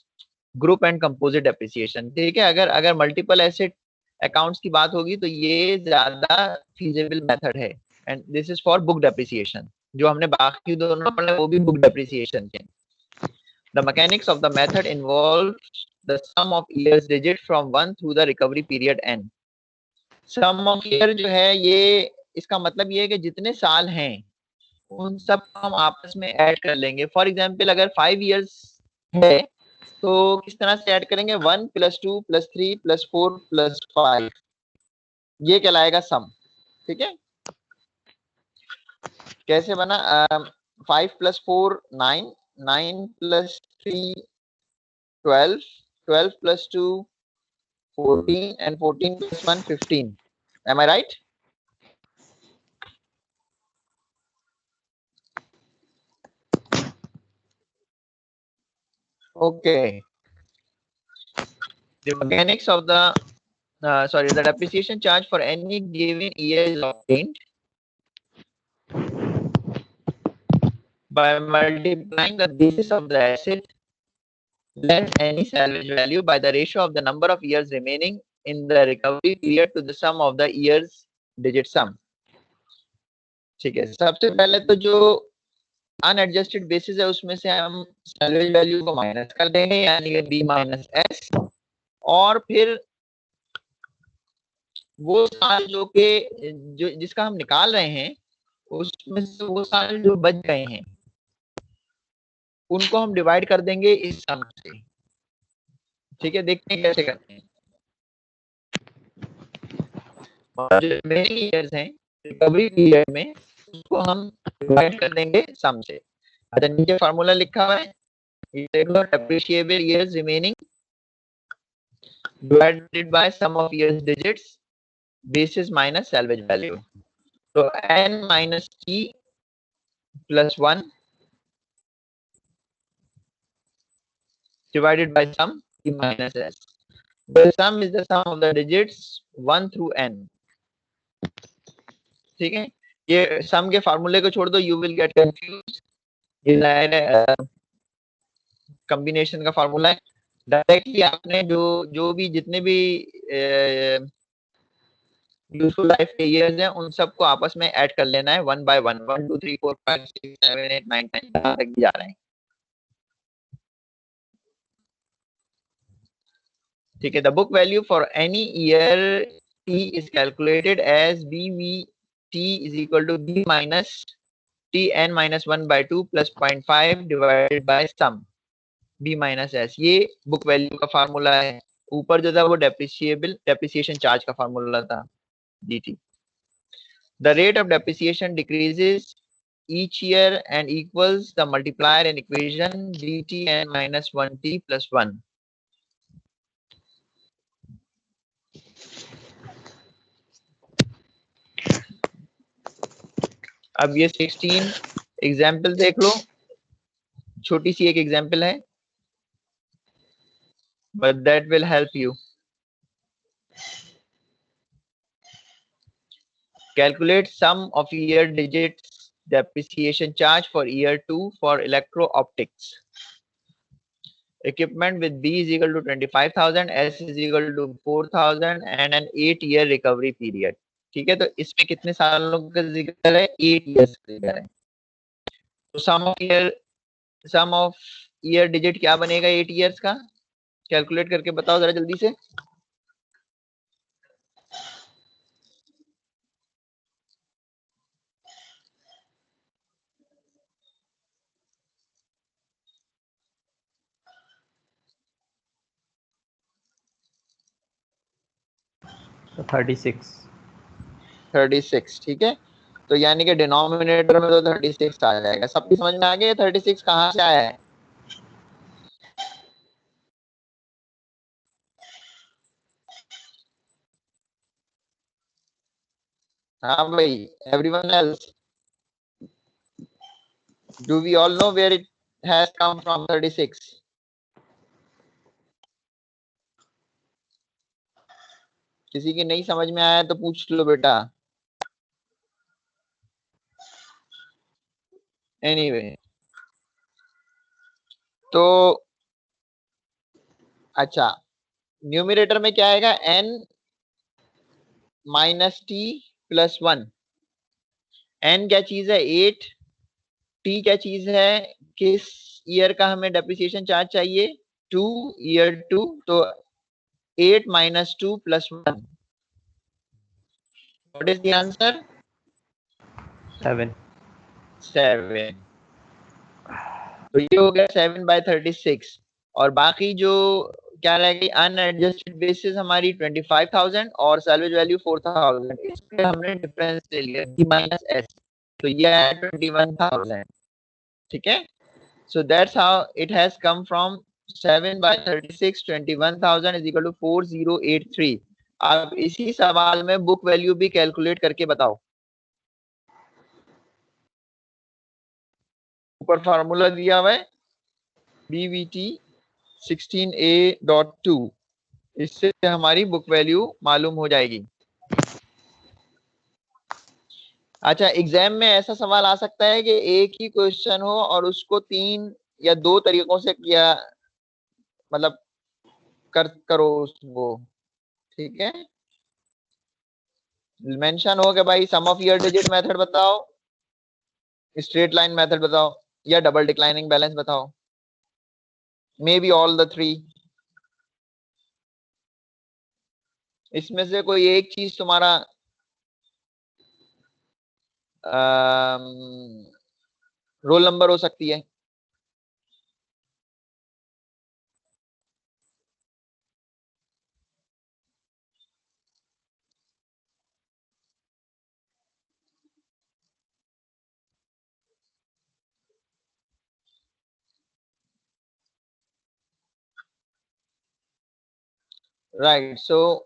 Speaker 1: Group and Composite Depreciation. ठीक है, अगर multiple asset accounts की बात होगी तो ये ज्यादा feasible method है। And this is for book depreciation. जो हमने बाकी दोनों पढ़े वो भी बुक डेप्रिसिएशन के। The mechanics of the method involve the sum of years digit from 1 through the recovery period n. Sum of year जो है ये इसका मतलब ये है कि जितने साल हैं उन सब को हम आपस में ऐड कर लेंगे। फॉर एग्जाम्पल अगर 5 years है तो किस तरह से ऐड करेंगे, 1 + 2 + 3 + 4 + 5, ये कहलाएगा सम। ठीक है, कैसे बना, 5 + 4 9, 9 + 3 12, 12 + 2 14 and 14 + 1 15. Am I right? Okay. The mechanics of the the depreciation charge for any given year is obtained by multiplying the basis of the asset less any salvage value by the ratio of the number of years remaining in the recovery period to the sum of the years digit sum. ठीक है, सबसे पहले तो जो unadjusted basis है उसमें से हम सैलवेज वैल्यू को माइनस कर देंगे, यानी कि बी माइनस एस, और फिर वो साल जो के जो जिसका हम निकाल रहे हैं उसमें से वो साल जो बच गए हैं उनको हम डिवाइड कर देंगे इस सम से। ठीक है, देखते हैं कैसे करते हैं। और जो रिमेनिंग ईयर्स हैं रिकवरी पीरियड में उसको हम डिवाइड कर देंगे सम से। अच्छा, नीचे फार्मूला लिखा हुआ है, depreciable years remaining divided by sum of years digits basis minus salvage value. So n minus t plus 1 divided by sum t minus s. The sum is the sum of the digits 1 through n. ठीक है, ये सम के फार्मूले को छोड़ दो, you will get confuse. ये combination का फार्मूला है। डायरेक्टली आपने जो भी जितने भी यूजफुल लाइफ के ईयर्स हैं उन सबको आपस में ऐड कर लेना है 1 by 1, 1 2 3 4 5 6 7 8 9 10 तक जा रहे हैं। ठीक है, the book value for any year t is calculated as bvt is equal to b minus tn minus 1 by 2 plus 0.5 divided by sum b minus s। ये बुक वैल्यू का फार्मूला है। ऊपर जो था वो डेप्रिसिएशन चार्ज का formula था dt। The rate of depreciation decreases each year and equals the multiplier in equation dtn minus 1t plus 1। अब ये 16 एग्जाम्पल देख लो, छोटी सी एक एग्जाम्पल है but that will help you. Calculate sum of year digits depreciation charge for year 2 for electro-optics. Equipment with B is equal to 25,000, S is equal to 4,000 and an 8-year recovery period. ठीक है, तो इसमें कितने सालों का जिक्र है, 8 years का जिक्र है। तो सम ऑफ ईयर डिजिट क्या बनेगा 8 years का, कैलकुलेट करके बताओ जरा जल्दी से।
Speaker 6: तो 36।
Speaker 1: 36, ठीक है। तो यानी कि डिनोमिनेटर में तो 36 आ जाएगा। सबकी समझ में आ गया 36 कहाँ से आया है? हाँ भाई, everyone else, do we all know where it has come from 36? किसी की नहीं समझ में आया तो पूछ लो बेटा। एनीवे तो अच्छा, न्यूमरेटर में क्या आएगा? n minus T plus 1। n क्या चीज है? 8। t क्या चीज है? किस ईयर का हमें डेप्रिसिएशन चार्ज चाहिए? 2, ईयर 2। तो 8 minus 2 plus 1, what is the answer?
Speaker 6: 7।
Speaker 1: 7। तो ये हो गया 7/36। और बाकी जो क्या रहेगी? अनएडजस्टेड बेसिस हमारी 25,000 और सैलवेज वैल्यू 4,000। इसमें हमने डिफरेंस ले लिया d माइनस एस, तो ये है 21,000। ठीक है, so that's how it has come from 7/36। 21,000 is equal to 4083। अब इसी सवाल में बुक वैल्यू भी कैलकुलेट करके बताओ। ऊपर फार्मूला दिया हुआ है BVT 16A.2, इससे हमारी बुक वैल्यू मालूम हो जाएगी। अच्छा, एग्जाम में ऐसा सवाल आ सकता है कि एक ही क्वेश्चन हो और उसको 3 या 2 तरीकों से किया, मतलब करो वो। ठीक है, मेंशन हो कि भाई सम ऑफ ईयर डिजिट मेथड बताओ, स्ट्रेट लाइन मेथड बताओ, या डबल डिक्लाइनिंग बैलेंस बताओ, मे बी ऑल द 3। इसमें से कोई एक चीज तुम्हारा रोल नंबर हो सकती है। Right, so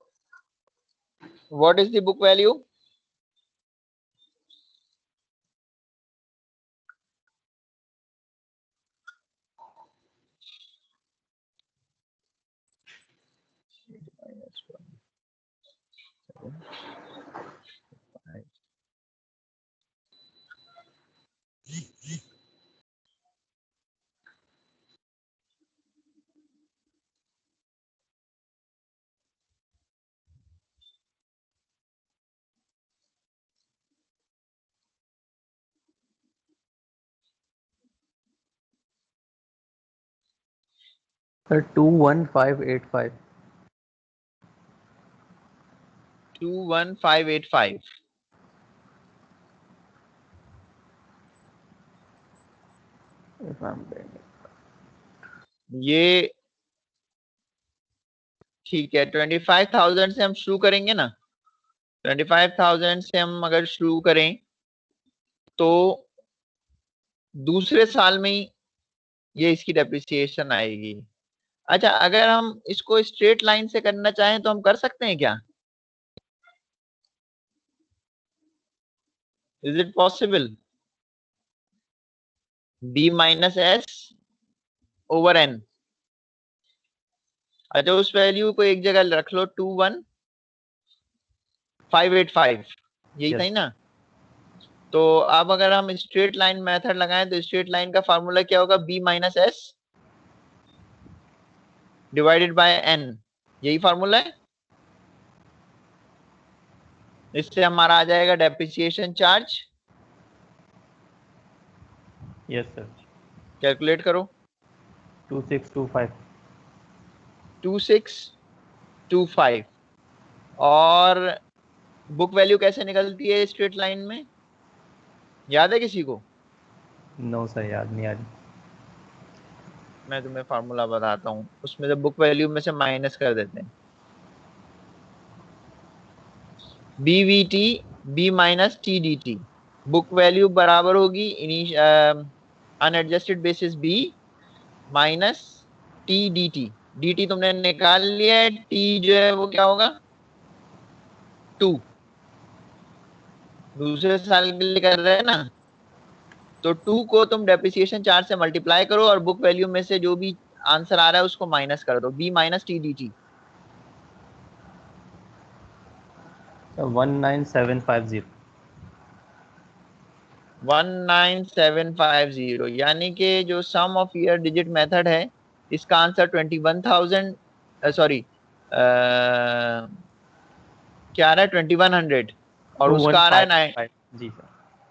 Speaker 1: what is the book value?
Speaker 6: Sir 21585।
Speaker 1: 21585। ये ठीक है, 25,000 से हम शुरू करेंगे ना। 25,000 से हम अगर शुरू करें तो दूसरे साल में ही ये इसकी डेप्रिसिएशन आएगी। अच्छा, अगर हम इसको स्ट्रेट लाइन से करना चाहें तो हम कर सकते हैं क्या? Is it possible? b minus S over n। अच्छा, उस वैल्यू को एक जगह रख लो, 21585, यही था ही ना। तो अब अगर हम स्ट्रेट लाइन मेथड लगाएं तो स्ट्रेट लाइन का फार्मूला क्या होगा? b minus S divided by n, यही फार्मूला है। इससे हमारा आ जाएगा depreciation charge.
Speaker 6: Yes sir.
Speaker 1: Calculate करो।
Speaker 6: 2625।
Speaker 1: 2625। और बुक वैल्यू कैसे निकलती है स्ट्रेट लाइन में, याद है किसी को?
Speaker 6: नो सर, याद नहीं आ रही।
Speaker 1: मैं तुम्हें फार्मूला बताता हूँ, उसमें से बुक वैल्यू में से माइनस कर देते हैं। BVT b minus TDT। Book value बराबर होगी unadjusted basis B minus T D T. D T तुमने निकाल लिया है, टी जो है वो क्या होगा 2, दूसरे साल के लिए कर रहे हैं ना, तो 2 को तुम डेप्रिसिएशन चार्ज से मल्टीप्लाई करो और बुक वैल्यू में से जो भी आंसर आ रहा है उसको माइनस कर दो, B minus T D T.
Speaker 6: 19750।
Speaker 1: 19750 यानी कि जो sum of year digit method है इसका आंसर 21,000 सॉरी क्या आ रहा है 2100 और उसका आ रहा है 9
Speaker 6: जी सर।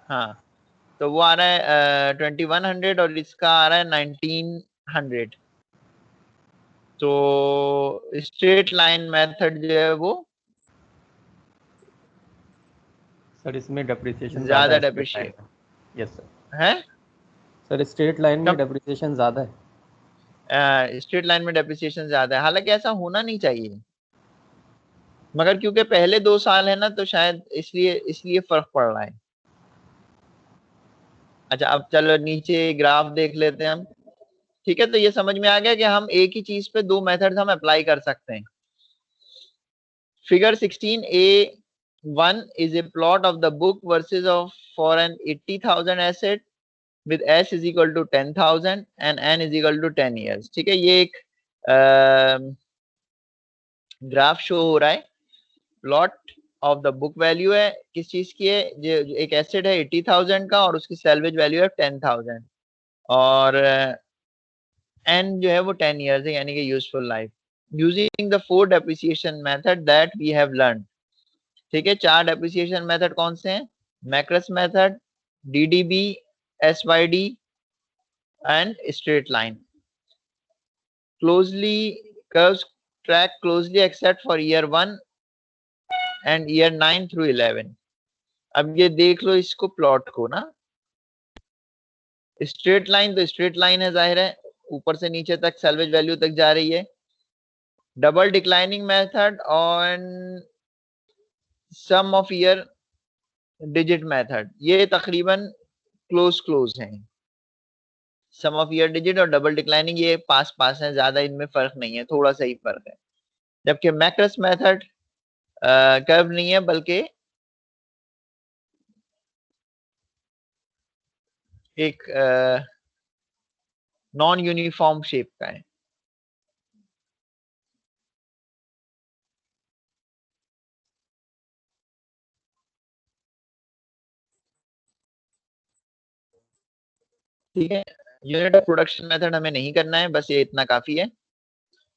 Speaker 1: हाँ, तो वो आ रहा है 2100 और इसका आ रहा है 1900। तो स्ट्रेट लाइन मेथड जो है वो
Speaker 6: सर इसमें डेप्रिसिएशन
Speaker 1: ज्यादा
Speaker 6: है
Speaker 1: डेप्रिशिएट
Speaker 6: यस सर।
Speaker 1: है
Speaker 6: सर स्ट्रेट लाइन में डेप्रिसिएशन ज़्यादा है।
Speaker 1: स्ट्रेट लाइन में डेप्रिसिएशन ज्यादा है, हालांकि ऐसा होना नहीं चाहिए, मगर क्योंकि पहले 2 साल है ना तो शायद इसलिए फर्क पड़ रहा है। अच्छा अब चलो नीचे ग्राफ देख लेते हैं हम। ठीक है, तो ये समझ में आ गया कि हम एक ही चीज पे 2 मेथड हम अप्लाई कर सकते हैं। Figure 16A1 is a plot of the book versus of for an 80,000 asset with S is equal to 10,000 and N is equal to 10 years। ठीक है, ये एक ग्राफ शो हो रहा है। Plot of the book value है किस चीज की है, जो एक एसेट है 80,000 का और उसकी सैल्वेज वैल्यू है 10,000 और एन जो है वो 10 इयर्स है यानी कि useful life. Using the 4 depreciation method that we have learn. ठीक है, 4 डेप्रिसिएशन मेथड कौन से हैं, MACRS method, DDB, SYD and straight line. Closely curves track closely except for year 1 and year 9 through 11। अब ये देख लो इसको प्लॉट को ना, स्ट्रेट लाइन तो स्ट्रेट लाइन है, जाहिर है ऊपर से नीचे तक सैल्वेज वैल्यू तक जा रही है। डबल डिक्लाइनिंग मेथड और सम ऑफ ईयर डिजिट मेथड ये तकरीबन क्लोज हैं। सम ऑफ ईयर डिजिट और डबल डिक्लाइनिंग ये पास हैं, ज्यादा इनमें फर्क नहीं है, थोड़ा सा ही फर्क है। जबकि मैक्रस मेथड कर्व नहीं है बल्कि एक नॉन यूनिफॉर्म शेप का है। ठीक है, यूनिट ऑफ प्रोडक्शन मेथड हमें नहीं करना है, बस ये इतना काफी है।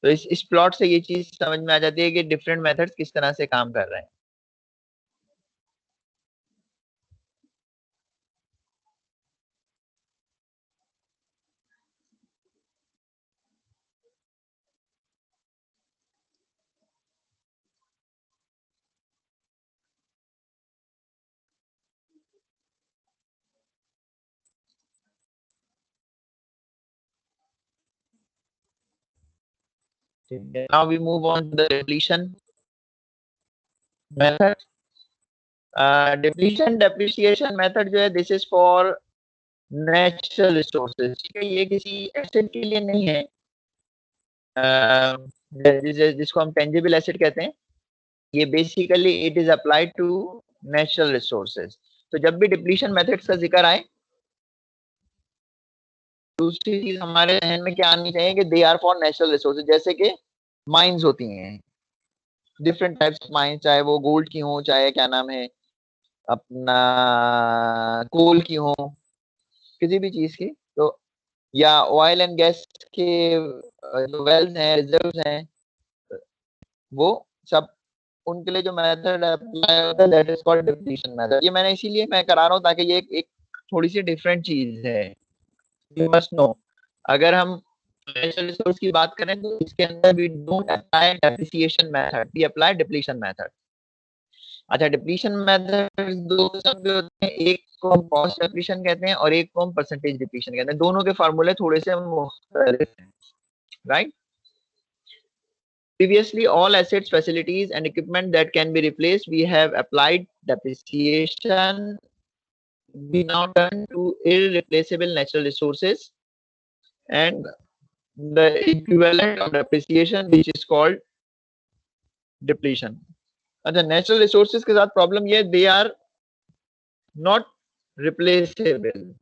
Speaker 1: तो इस प्लॉट से ये चीज समझ में आ जाती है कि डिफरेंट मेथड्स किस तरह से काम कर रहे हैं। Now we move on to the depletion method. Depletion depreciation method जो है this is for natural resources। ठीक है, ये किसी एसेट के लिए नहीं है, जिसको हम टेंजिबल एसेट कहते हैं। ये basically it is applied to natural resources. तो जब भी डिप्लीशन मेथड्स का जिक्र आए, दूसरी चीज हमारे जहन में क्या आनी चाहिए कि they are for natural resources. जैसे कि माइंस होती हैं, डिफरेंट टाइप्स माइंस, चाहे वो गोल्ड की हो, चाहे क्या नाम है अपना कोल की हो, किसी भी चीज की, तो या ऑयल एंड गैस के जो वेल्स हैं, रिजर्व्स हैं, वो सब उनके लिए जो मेथड अप्लाई होता है that is called depletion method. ये मैंने इसीलिए मैं करा रहा हूँ ताकि ये एक थोड़ी सी डिफरेंट चीज है, यू मस्ट नो। अगर हम नेचुरल रिसोर्स की बात करें तो इसके अंदर we don't apply depreciation method, we apply depletion method. अच्छा, डिप्लीशन मेथड दो किस्म के होते हैं, एक को हम कॉस्ट डिप्लीशन कहते हैं और एक को हम परसेंटेज डिप्लीशन कहते हैं। दोनों के फार्मूले थोड़े से मुख्तलिफ हैं, right. Previously, all assets, facilities, and equipment that can be replaced, we have applied depreciation we now turn to irreplaceable natural resources and the equivalent of depreciation which is called depletion. अच्छा, natural resources के साथ problem ये, they are not replaceable.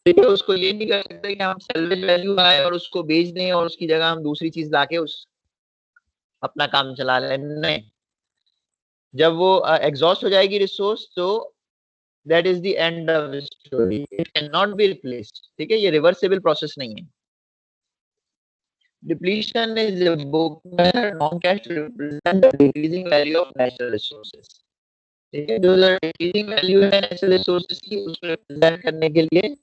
Speaker 1: ठीक है, उसको ये नहीं कर सकते कि हम सैल्वेज वैल्यू आए और उसको बेच दें और उसकी जगह हम दूसरी चीज लाके उस अपना काम चला लें। नहीं, जब वो एग्जॉस्ट हो जाएगी रिसोर्स तो that is the end of story, it can not be replaced. ठीक है, ये रिवर्सेबल प्रोसेस नहीं है। Depletion is a book method non-cash to represent the decreasing value of natural resources. ठीक है, जो decreasing value है natural resources की, उसको represent करने के लिए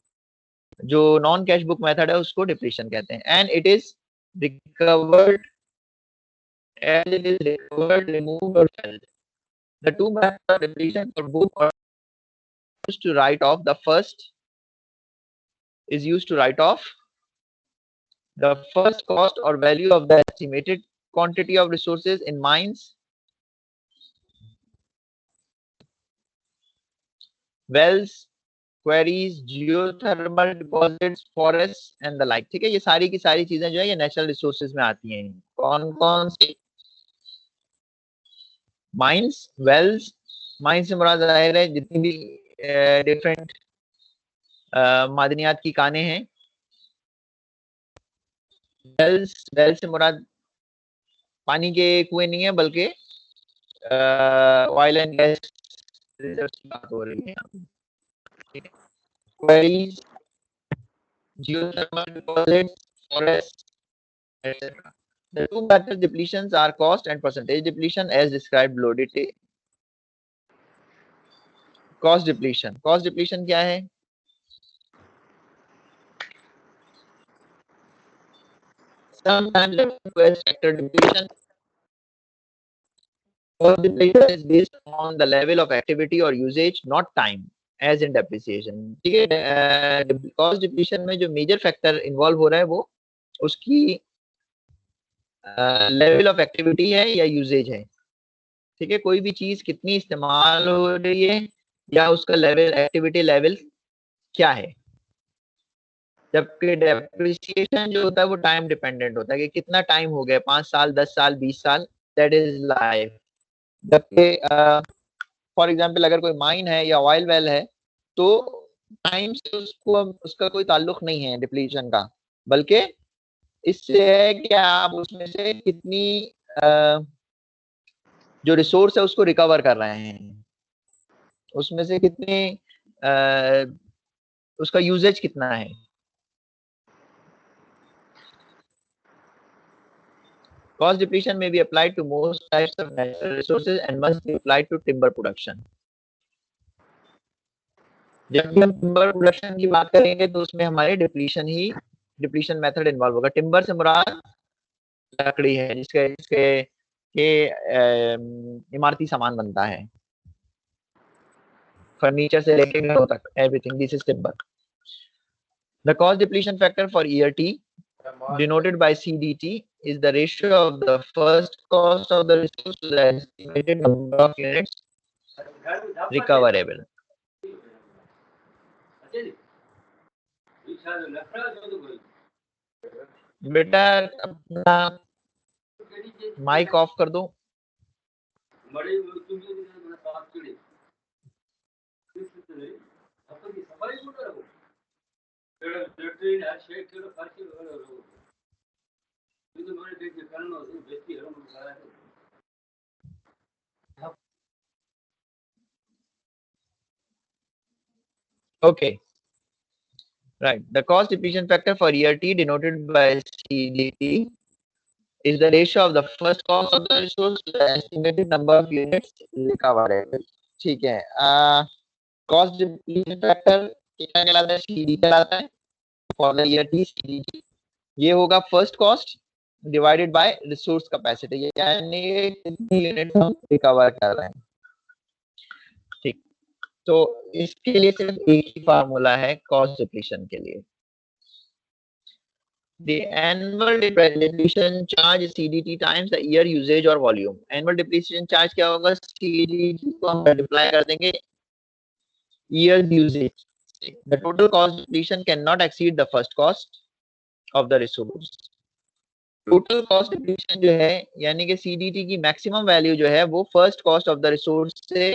Speaker 1: जो नॉन कैश बुक मेथड है उसको डिप्लीशन कहते हैं। And it is recovered as it is recovered, removed or felt. The two methods of depletion for book are used to write off. The first is used to write off the first cost or value of the estimated quantity of resources in mines, wells, queries, geothermal deposits, forest and the like. ठीक है, ये सारी की सारी चीजें जो है ये नेचुरल रिसोर्सेज में आती हैं। कौन कौन सी? माइंस, वेल्स, माइंस से मुराद जाहिर है जितनी भी डिफरेंट मादनियात की कानें हैं। वेल्स, वेल से मुराद पानी के कुएं नहीं है बल्कि ऑयल एंड गैस रिजर्व्स की बात हो रही है। Queries, geothermal deposits, forests, etc. The two method depletions are cost and percentage depletion as described below. Cost depletion. Cost depletion क्या है? Sometimes request factor depletion. Cost depletion is based on the level of activity or usage, not time. As in depreciation. ठीक है, cost depletion में जो major factor involve हो रहा है वो उसकी लेवल ऑफ एक्टिविटी है या यूजेज है। ठीक है, कोई भी चीज कितनी इस्तेमाल हो रही है या उसका लेवल, एक्टिविटी लेवल क्या है। जबकि डेप्रिसिएशन जो होता है वो टाइम डिपेंडेंट होता है कि कितना टाइम हो गया, 5 साल, 10 साल, 20 साल, दैट इज लाइफ। जबकि फॉर एग्जाम्पल अगर कोई माइन है या ऑयल वेल है तो टाइम से उसको उसका कोई ताल्लुक नहीं है डिप्लीशन का, बल्कि इससे है कि आप उसमें से कितनी जो रिसोर्स है उसको रिकवर कर रहे हैं, उसमें से कितनी उसका यूजेज कितना है। Cost depletion may be applied to most types of natural resources and must be applied to timber production. जब भी हम टिम्बर प्रोडक्शन की बात करेंगे तो उसमें हमारे डिप्लीशन मेथड इन्वॉल्व होगा। टिम्बर से मुराद लकड़ी है जिसके जिसके के इमारती सामान बनता है, फर्नीचर से लेके घरों तक, everything, this is timber. The cost depletion factor for year T denoted by CDT is the ratio of the first cost of the resource to the estimated number of units recoverable. बेटा अपना mic off कर दो। Okay, right. The cost depletion factor for year T denoted by CDT is the ratio of the first cost of the resource to the estimated number of units recoverable. ठीक है, cost depletion factor क्या कहलाता है? CD कहलाता है for the year T CDT। ये होगा first cost divided by resource capacity, यानी कितनी यूनिट हम रिकवर कर रहे हैं। ठीक, तो इसके लिए सिर्फ एक ही फार्मूला है कॉस्ट डिप्लीशन के लिए। The annual depletion charge is CDT times the year usage or volume. Annual depletion charge क्या होगा? CDT को हम मल्टीप्लाई कर देंगे years usage. The total cost depletion cannot exceed the first cost of the resource. Total cost depletion जो है यानी कि सीडीटी की मैक्सिमम वैल्यू जो है वो first cost of the resource से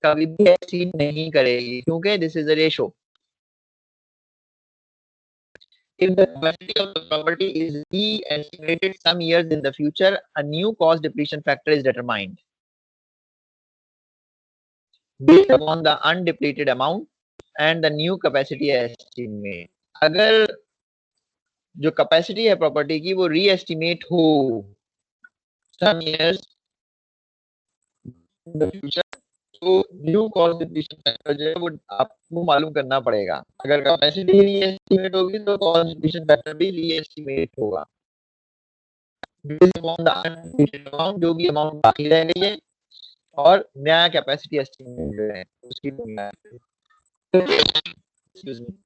Speaker 1: कभी भी एक्सीड नहीं करेगी क्योंकि this is a ratio. If the capacity of the property is re-estimated some years in the future, a new cost depletion factor is determined based upon the undepleted amount and the new capacity estimate. अगर जो capacity है property की वो रीएस्टिमेट हो some years in the future, तो new cost depletion factor जो है वो आपको मालूम करना पड़ेगा. अगर कैपेसिटी रीएस्टिमेट होगी तो कॉस्ट डिप्लीशन फैक्टर भी रीएस्टिमेट होगा जो भी अमाउंट बाकी रह गई है और नया कैपेसिटी एस्टिमेट जो है उसकी बुनियाद पे. Excuse me.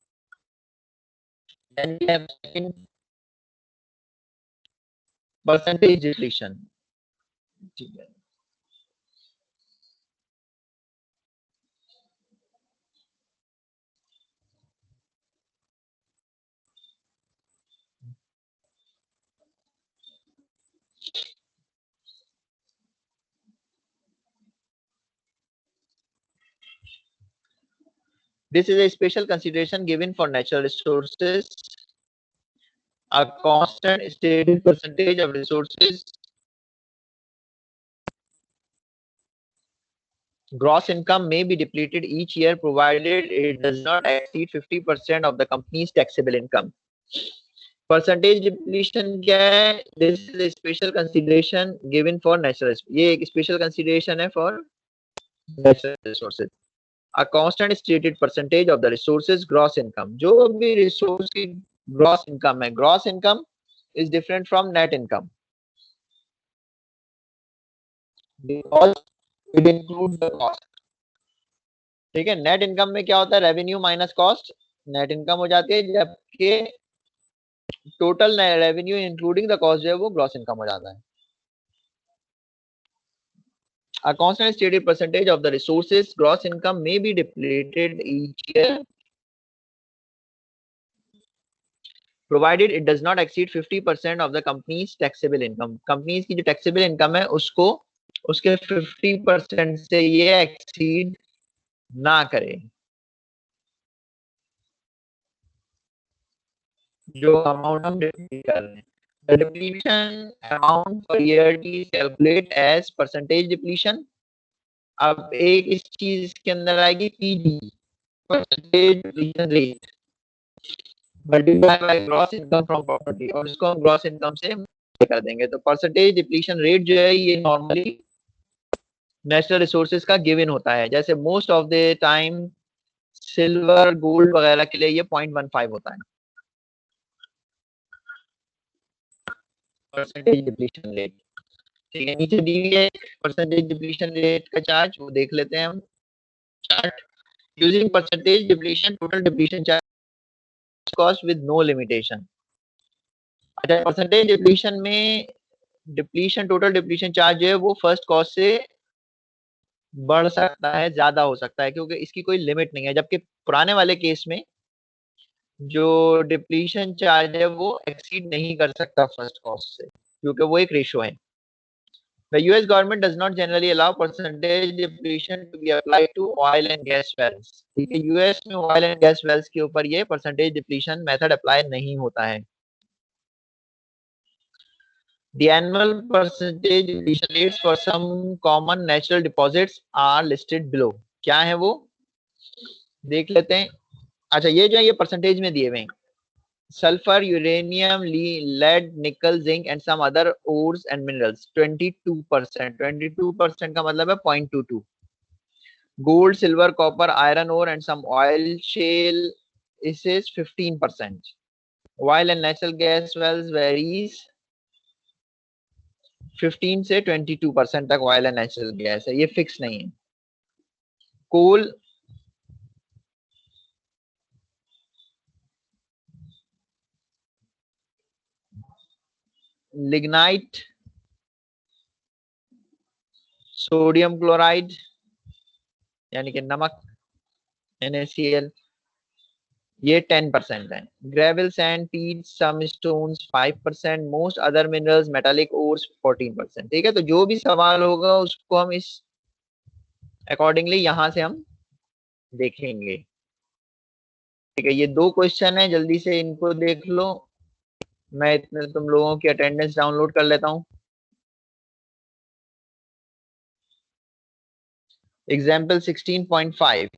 Speaker 1: Then we have second percentage depletion. ठीक है. This is a special consideration given for natural resources. A constant stated percentage of resources gross income may be depleted each year provided it does not exceed 50% of the company's taxable income. Percentage depletion क्या है? This is a special consideration given for natural. ये एक special consideration है for natural resources. A constant stated percentage of the resources gross income. जो भी resource की gross income है, gross income is different from net income because it includes the cost. ठीक है. Net income में क्या होता है? Revenue minus cost net income हो जाती है, जबकि total revenue including the cost जो है वो ग्रॉस इनकम हो जाता है. A constant stated percentage of the resources gross income may be depleted each year provided it does not exceed 50% of the company's taxable income. Companies की जो taxable income है उसको उसके 50% से ये exceed ना करे. जो अमाउंट हम डिप्लीट कर रहे हैं. The depletion amount for year is calculated as percentage depletion. अब एक इस चीज के अंदर आएगी PD, percentage depletion rate, multiply by gross income from property और इसको हम ग्रॉस इनकम से कर देंगे. तो परसेंटेज डिप्लीशन रेट जो है ये नॉर्मली नेचुरल रिसोर्सेज का गिवन होता है. जैसे most of the time silver gold वगैरह के लिए ये 0.15 होता है परसेंटेज डिप्लीशन रेट. ठीक है. नीचे दी हुई है परसेंटेज डिप्लीशन रेट का चार्ट, वो देख लेते हैं हम. Chart using percentage depletion total depletion charge cost with no limitation. अच्छा, परसेंटेज डिप्लीशन में डिप्लीशन टोटल डिप्लीशन चार्ज जो है वो फर्स्ट कॉस्ट से बढ़ सकता है, ज्यादा हो सकता है क्योंकि इसकी कोई लिमिट नहीं है. जबकि पुराने वाले केस में जो डिप्लीशन चार्ज है वो एक्सीड नहीं कर सकता फर्स्ट कॉस्ट से क्योंकि वो एक रेशो है. The US government does not generally allow percentage depletion to be applied to oil and gas wells. ठीक है. यूएस में oil and gas wells के ऊपर ये percentage depletion method अप्लाई नहीं होता है. The annual percentage depletion rates for some common natural deposits are listed below. क्या है वो देख लेते हैं. अच्छा, ये जो है ये परसेंटेज में दिए हुए हैं. Sulphur, uranium, lead, nickel, zinc and some other ores and minerals 22%. 22% का मतलब है 0.22. Gold, silver, copper, iron ore and some oil shale is 15%. Oil and natural gas wells varies 15 से 22% तक ऑयल एंड नेचुरल गैस है, ये fix नहीं है. कोल lignite, sodium chloride यानी कि नमक, NaCl ये 10% है। Gravel sand, peat, some stones 5%, most other minerals, metallic ores 14%। ठीक है, तो जो भी सवाल होगा उसको हम इस अकॉर्डिंगली यहां से हम देखेंगे। ठीक है, ये 2 क्वेश्चन है, जल्दी से इनको देख लो। मैं इतने तुम लोगों की अटेंडेंस डाउनलोड कर लेता हूँ। एग्जाम्पल 16.5,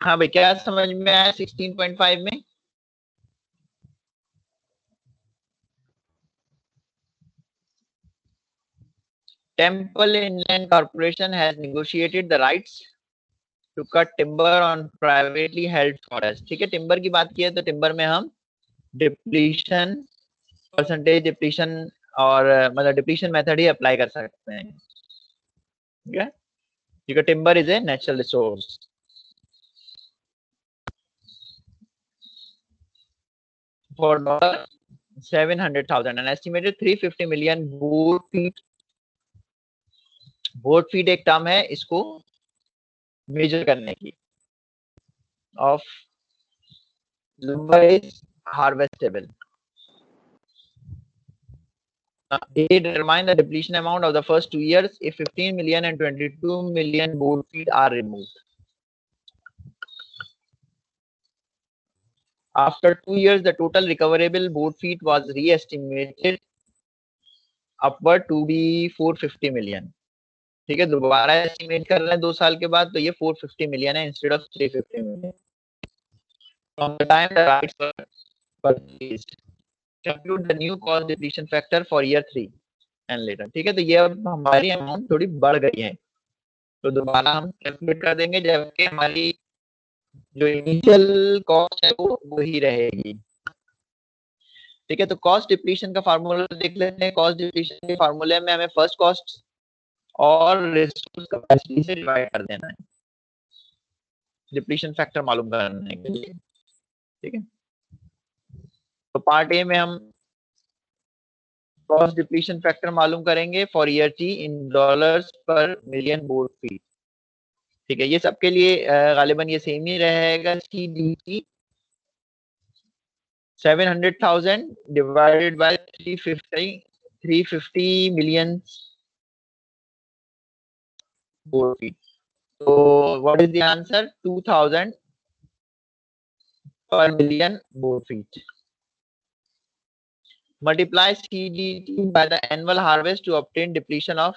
Speaker 1: हाँ भाई, क्या समझ में आया 16.5 में? Temple Inland Corporation has negotiated the rights to cut timber on privately held forest। ठीक है, टिम्बर की बात की है तो टिम्बर में हम डिप्लीशन, परसेंटेज डिप्लीशन और मतलब डिप्लीशन मेथड ही अप्लाई कर सकते हैं। ठीक है, because timber is a natural resource। For $700,000 an estimated 350 million board feet। Board feet एक टर्म है इसको मेजर करने की, of lumber is harvestable। They determine the depletion amount of the first 2 years if 15 million and 22 million board feet are removed। After 2 years, the total recoverable board feet was re-estimated upward to be 450 million। ठीक है, दोबारा estimate कर रहे हैं 2 साल के बाद, तो ये 450 मिलियन है instead of 350 million. From the time the rights were purchased, compute the new cost depletion factor for year 3 and later। ठीक है, तो ये अब हमारी अमाउंट थोड़ी बढ़ गई है, तो दोबारा हम कैलकुलेट कर देंगे, जबकि हमारी जो इनिशियल कॉस्ट है वो वही रहेगी। ठीक है, तो कॉस्ट डिप्लीशन का फार्मूला देख लेते हैं। कॉस्ट डिप्लीशन के फार्मूले में हमें फर्स्ट कॉस्ट और रिसोर्स कैपेसिटी से डिवाइड कर देना है डिप्लीशन फैक्टर मालूम करने के लिए। ठीक है, तो पार्ट ए में हम कॉस्ट डिप्लीशन फैक्टर मालूम करेंगे for year T in dollars पर मिलियन बोर्ड फीट। ठीक है, ये सबके लिए गालिबन ये सेम ही रहेगा। CDT 700,000 divided by 350 million board feet। So what is the answer? 2000 per million board feet। Multiply CDT by the annual harvest to obtain depletion of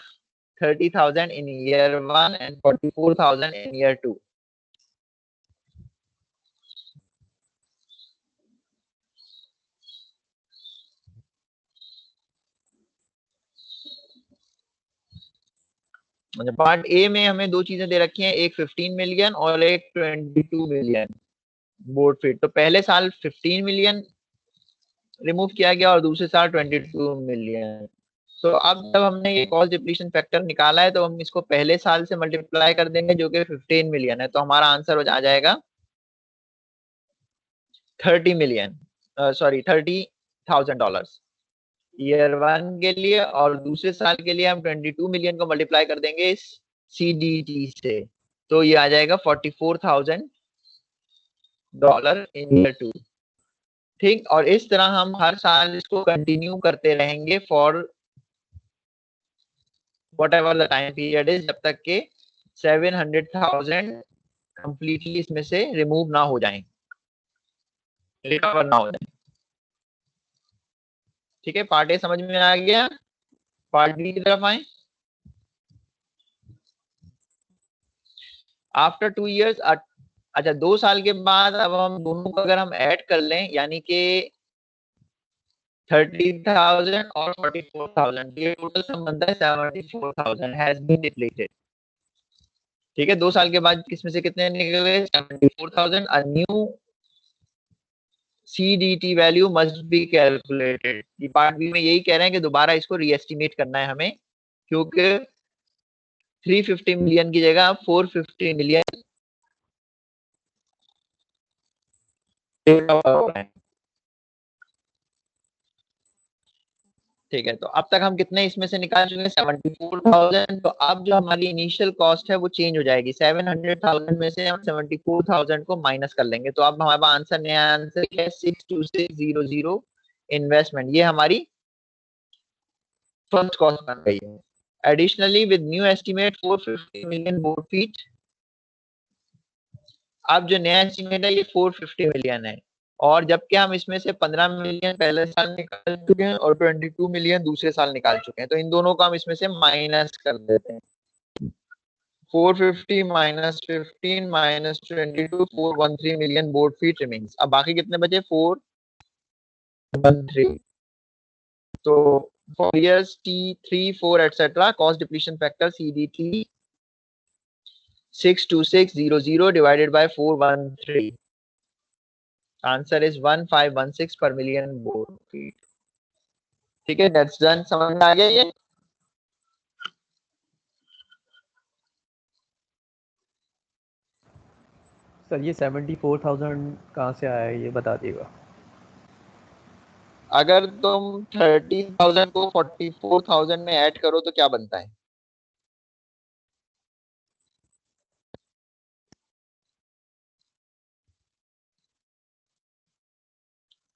Speaker 1: 30,000 in year 1 and 44,000 in year 2. Part A में हमें दो चीजें दे रखी हैं, एक 15 million और एक 22 million board feet. तो पहले साल 15 मिलियन रिमूव किया गया और दूसरे साल 22 मिलियन। तो अब जब हमने ये कॉस्ट डिप्लीशन फैक्टर निकाला है तो हम इसको पहले साल से मल्टीप्लाई कर देंगे जो कि 15 मिलियन है, तो हमारा आंसर आ जाएगा 30 मिलियन, सॉरी $30,000 ईयर 1 के लिए, और दूसरे साल के लिए हम 22 मिलियन को मल्टीप्लाई कर देंगे इस CDT से, तो ये आ जाएगा $44,000 इन ईयर 2। ठीक, और इस तरह हम हर साल इसको कंटिन्यू करते रहेंगे for whatever the time period is, जब तक के 700,000 कंप्लीटली इसमें से रिमूव ना हो जाएं, रिकवर ना हो जाए। ठीक है, पार्ट ए समझ में आ गया। पार्ट बी की तरफ आए। आफ्टर 2 years, अच्छा 2 साल के बाद अब हम दोनों को अगर हम ऐड कर लें, यानी कि 30,000 और 44,000, ये टोटल सम बनता है 74,000 हैज बीन डिप्लीटेड। ठीक है, 2 साल के बाद किसमें से कितने निकले? 74,000। A new CDT value must be calculated. ये पार्ट बी में यही कह रहे हैं कि दोबारा इसको रीएस्टिमेट करना है हमें, क्योंकि 350 मिलियन की जगह 450 मिलियन ठीक है। तो अब तक हम कितने इसमें से निकाल चुके हैं? 74,000। तो अब जो हमारी इनिशियल कॉस्ट है वो चेंज हो जाएगी। 700,000 में से हम 74,000 को माइनस कर लेंगे। तो अब हमारा आंसर, नया आंसर क्या है? 62600 इन्वेस्टमेंट। ये हमारी फर्स्ट कॉस्ट बन गई है। Additionally with new estimate 450 million board feet. अब जो नया एस्टिमेट है ये 450 मिलियन है, और जबकि हम इसमें से 15 मिलियन पहले साल निकाल चुके हैं और 22 मिलियन दूसरे साल निकाल चुके हैं, तो इन दोनों को हम इसमें से माइनस कर देते हैं। 450 minus 15 minus 22, 413 million board feet remains. अब बाकी कितने बचे? 413। तो for years T3, 4 etcetera, cost depletion factor CDT 62600 divided by 413. Answer is 1516 per million board feet. ठीक है, that's done। समझ में आ गया ये?
Speaker 6: सर ये 74,000 कहाँ से आया है ये बता दिएगा।
Speaker 1: अगर तुम 30,000 को 44,000 में ऐड करो तो क्या बनता है?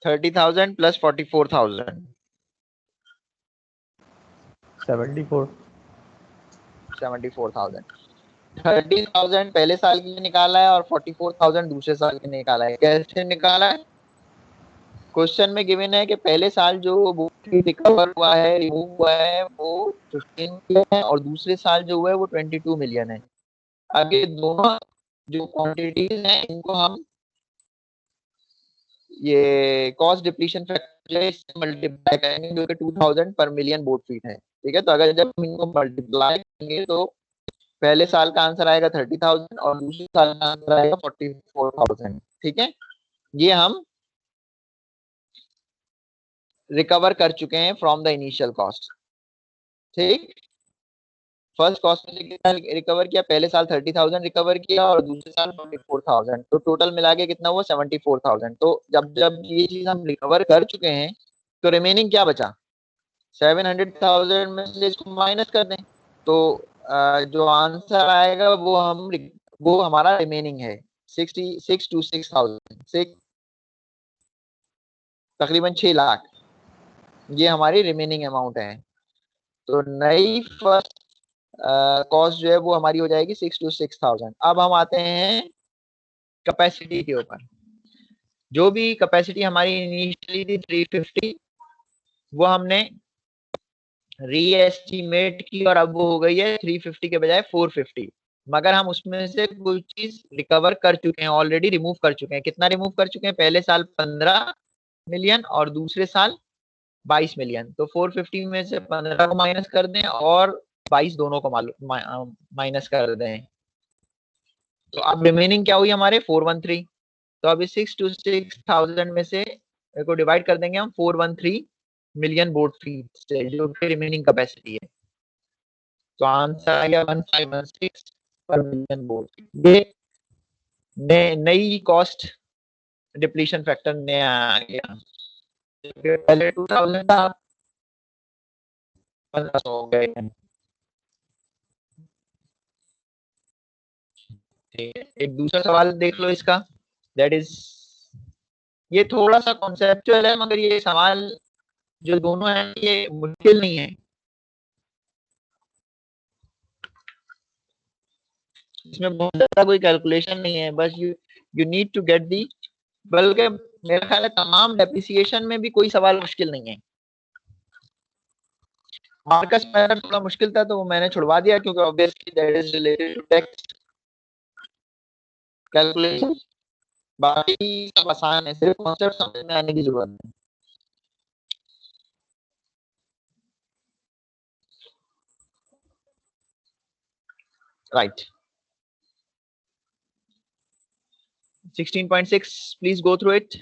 Speaker 1: $30,000 plus 44,000, 74,000। 30,000 पहले साल के लिए निकाला है और 44,000 दूसरे साल के लिए निकाला है। कैसे निकाला है? क्वेश्चन में गिवन है कि पहले साल जो रिकवर हुआ है, रिमूव हुआ है, वो 15 मिलियन है और दूसरे साल जो हुआ है वो 22 मिलियन है। अब ये दोनों जो क्वांटिटीज हैं इनको हम ये कॉस्ट डिप्लीशन फैक्टर से मल्टीप्लाई करेंगे, जो कि 2000 पर मिलियन बोर्ड फीट है। ठीक है, तो अगर जब हम इनको मल्टीप्लाई करेंगे तो पहले साल का आंसर आएगा 30,000 और दूसरे साल का आंसर आएगा 44,000। ठीक है, ये हम रिकवर कर चुके हैं फ्रॉम द इनिशियल कॉस्ट। ठीक, फर्स्ट कॉस्ट में कितना रिकवर किया? पहले साल 30,000 रिकवर किया और दूसरे साल 44,000, तो टोटल मिला के कितना हुआ? 74,000। तो जब जब ये चीज हम रिकवर कर चुके हैं तो रिमेनिंग क्या बचा? 700,000 में से इसको माइनस कर दें तो जो आंसर आएगा वो हमारा रिमेनिंग है 66 to 6,000, तकरीबन 6 लाख। ये हमारी रिमेनिंग अमाउंट है। तो नई फर्स्ट कॉस्ट जो है वो हमारी हो जाएगी 6 to 6,000। अब हम आते हैं कैपेसिटी के ऊपर। जो भी कैपेसिटी हमारी इनिशियली थी 350, वो हमने रीएस्टिमेट की और अब वो हो गई है 350 के बजाय 450, मगर हम उसमें से कोई चीज रिकवर कर चुके हैं, ऑलरेडी रिमूव कर चुके हैं। कितना रिमूव कर चुके हैं? पहले साल 15 मिलियन और दूसरे साल 22 मिलियन। तो 450 में से 15 को माइनस कर दें और 22 दोनों को माइनस कर दें, तो अब रिमेनिंग क्या हुई हमारे 413। तो अब इस 6 to 6000 में से को डिवाइड कर देंगे हम 413 मिलियन बोर्ड फीट से, जो कि रिमेनिंग कैपेसिटी है। तो आंसर आ गया 1516 पर मिलियन बोर्ड फीट। ये नई कॉस्ट डिप्लीशन फैक्टर नया आ गया, पहले 2000 था, 1500 हो गए। ठीक है, एक दूसरा सवाल देख लो इसका, दैट इज, ये थोड़ा सा कॉन्सेप्चुअल है, मगर ये सवाल जो दोनों है ये मुश्किल नहीं है, इसमें बहुत ज्यादा कोई कैलकुलेशन नहीं है, बस you need to get the, बल्कि मेरा ख्याल है तमाम डेप्रिसिएशन में भी कोई सवाल मुश्किल नहीं है। मार्कस मेथड थोड़ा मुश्किल था तो वो मैंने छुड़वा दिया, क्योंकि obviously that is related to text calculation, बाकी सब आसान है, सिर्फ कॉन्सेप्ट समझ में आने की जरूरत है। Right, 16.6, please go through it.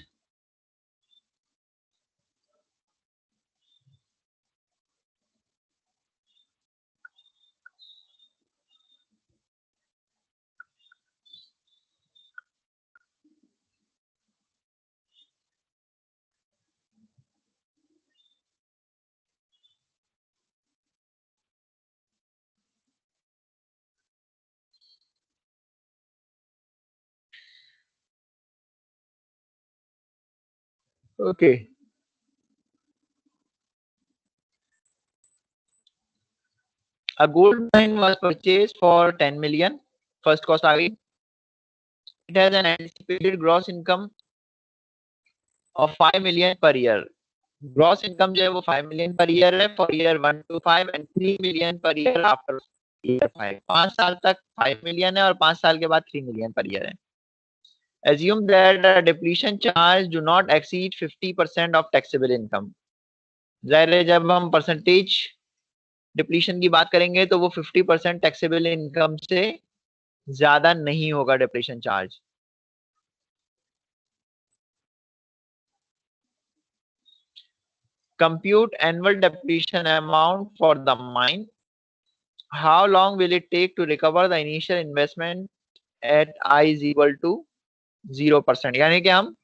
Speaker 1: Okay. A gold mine was purchased for 10 million. First cost आ गई. It has an anticipated gross income of 5 million per year. Gross income जो है वो 5 million per year है for year 1 to 5 and 3 million per year after year 5. 5 साल तक 5 million है और 5 साल के बाद 3 million per year है. Assume that the depletion charge do not exceed 50% of taxable income. जाहिर है जब हम परसेंटेज डिप्लीशन की बात करेंगे तो वो 50% टैक्सेबल इनकम से ज्यादा नहीं होगा depletion charge. Compute annual depletion amount for the mine. How long will it take to recover the initial investment at I is equal to 0%? यानी कि हम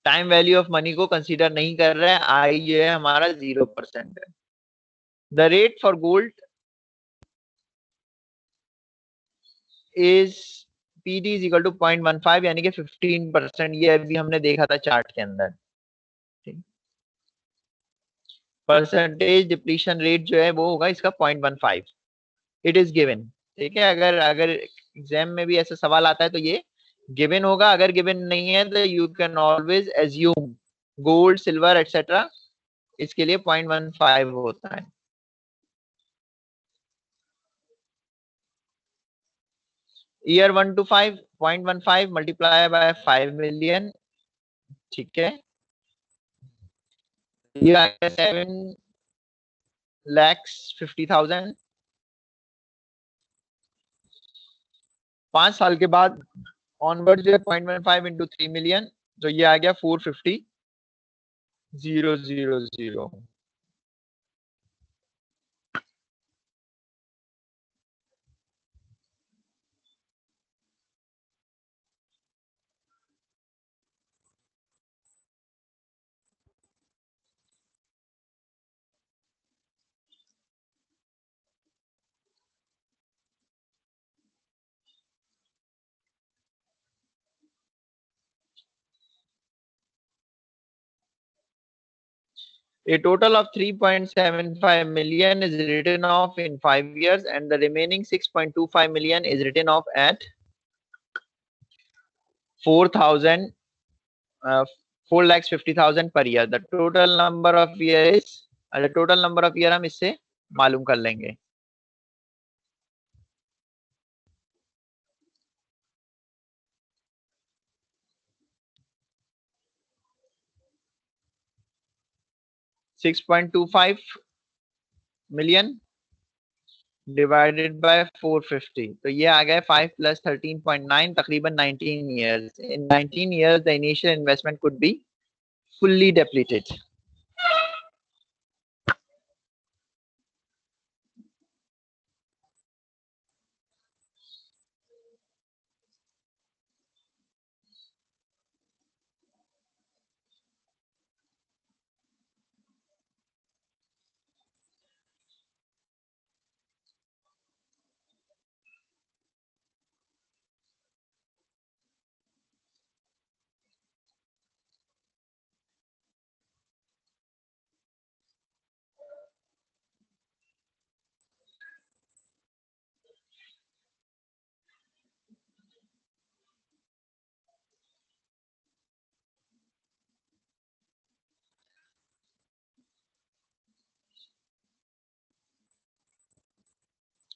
Speaker 1: टाइम वैल्यू ऑफ मनी को कंसीडर नहीं कर रहे हैं, आई जो है हमारा 0% है। The rate for gold is PD is equal to 0.15 यानी कि 15%, ये अभी हमने देखा था चार्ट के अंदर। परसेंटेज डिप्लीशन रेट जो है वो होगा इसका 0.15, इट इज गिवन। ठीक है, अगर एग्जाम में भी ऐसा सवाल आता है तो ये गिवन होगा, अगर गिवन नहीं है तो you can always assume gold silver etcetera, इसके लिए 0.15 होता है। Year 1 to 5 0.15 multiply by 5 million, ठीक है, ये आ गया 7,50,000। 5 साल के बाद ऑनवर्ड जो है 0.15 इंटू 3 मिलियन, तो ये आ गया 450,000। A total of 3.75 million is written off in 5 years and the remaining 6.25 million is written off at 4,50,000 per year. The total number of years is अच्छा, टोटल नंबर ऑफ ईयर हम इससे मालूम कर लेंगे। $6.25 million divided by 450, तो ये आ गया 5 + 13.9, तकरीबन 19 years. In 19 years the initial investment could be fully depleted.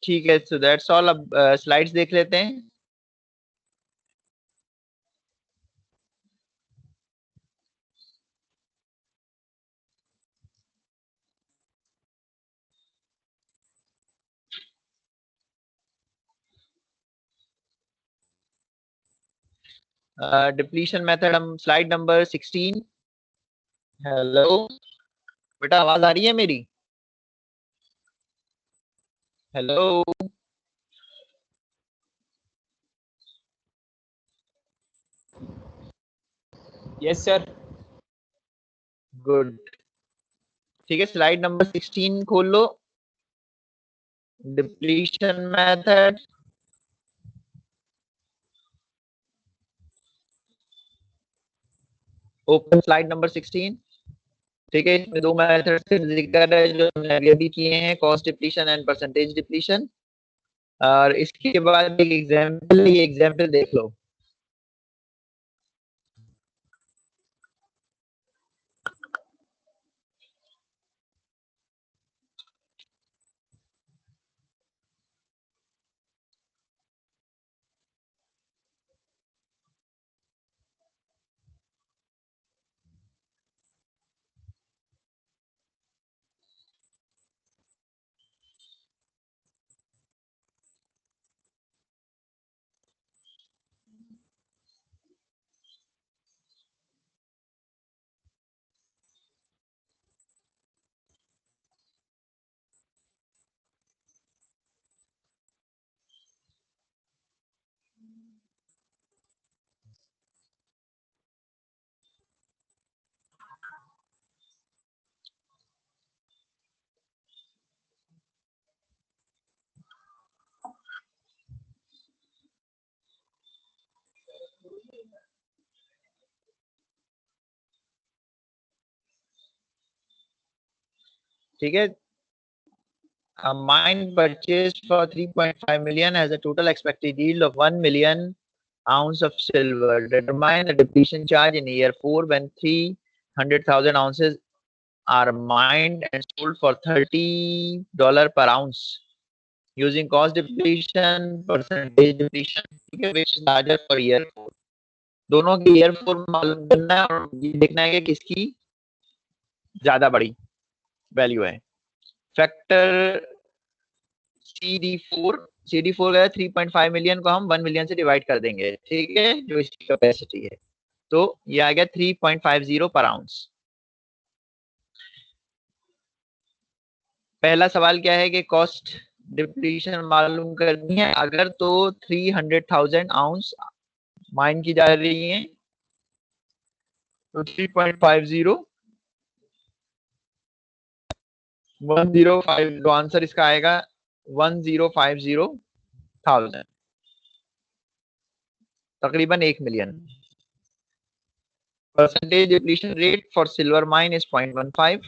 Speaker 1: ठीक है, सो दैट्स ऑल। अब स्लाइड्स देख लेते हैं। डिप्लीशन मेथड, हम स्लाइड नंबर 16। हेलो बेटा, आवाज आ रही है मेरी? हेलो।
Speaker 4: Yes sir.
Speaker 1: गुड। ठीक है, स्लाइड नंबर 16 खोल लो। Depletion method, open slide number 16। ठीक है, इसमें दो मेथड से जिक्र है जो हमने अभी किए हैं, cost depletion and percentage depletion. और इसके बाद एक एग्जांपल, ये एग्जांपल देख लो। ठीक है, a mine purchased for 3.5 million has a total expected yield of 1 million ounce of silver. Determine the depletion charge in year 4 when 300,000 ounces are mined and sold for $30 per ounce using cost depletion, percentage depletion, ठीक है, which is larger for year 4। दोनों की year 4 मालूम करना है और ये देखना है कि किसकी ज्यादा बड़ी वैल्यू है। फैक्टर CD4 गया 3.5 मिलियन को हम 1 मिलियन से डिवाइड कर देंगे, ठीक है, जो इसकी कैपेसिटी है। तो ये आ गया 3.50 पर आउंस। पहला सवाल क्या है कि कॉस्ट डिप्लीशन मालूम करनी है। अगर तो 300,000 आउंस माइन की जा रही है तो 3.50 105, तो आंसर इसका आएगा 1050,000, तकरीबन 1 million. Percentage depletion rate for silver mine is 0.15।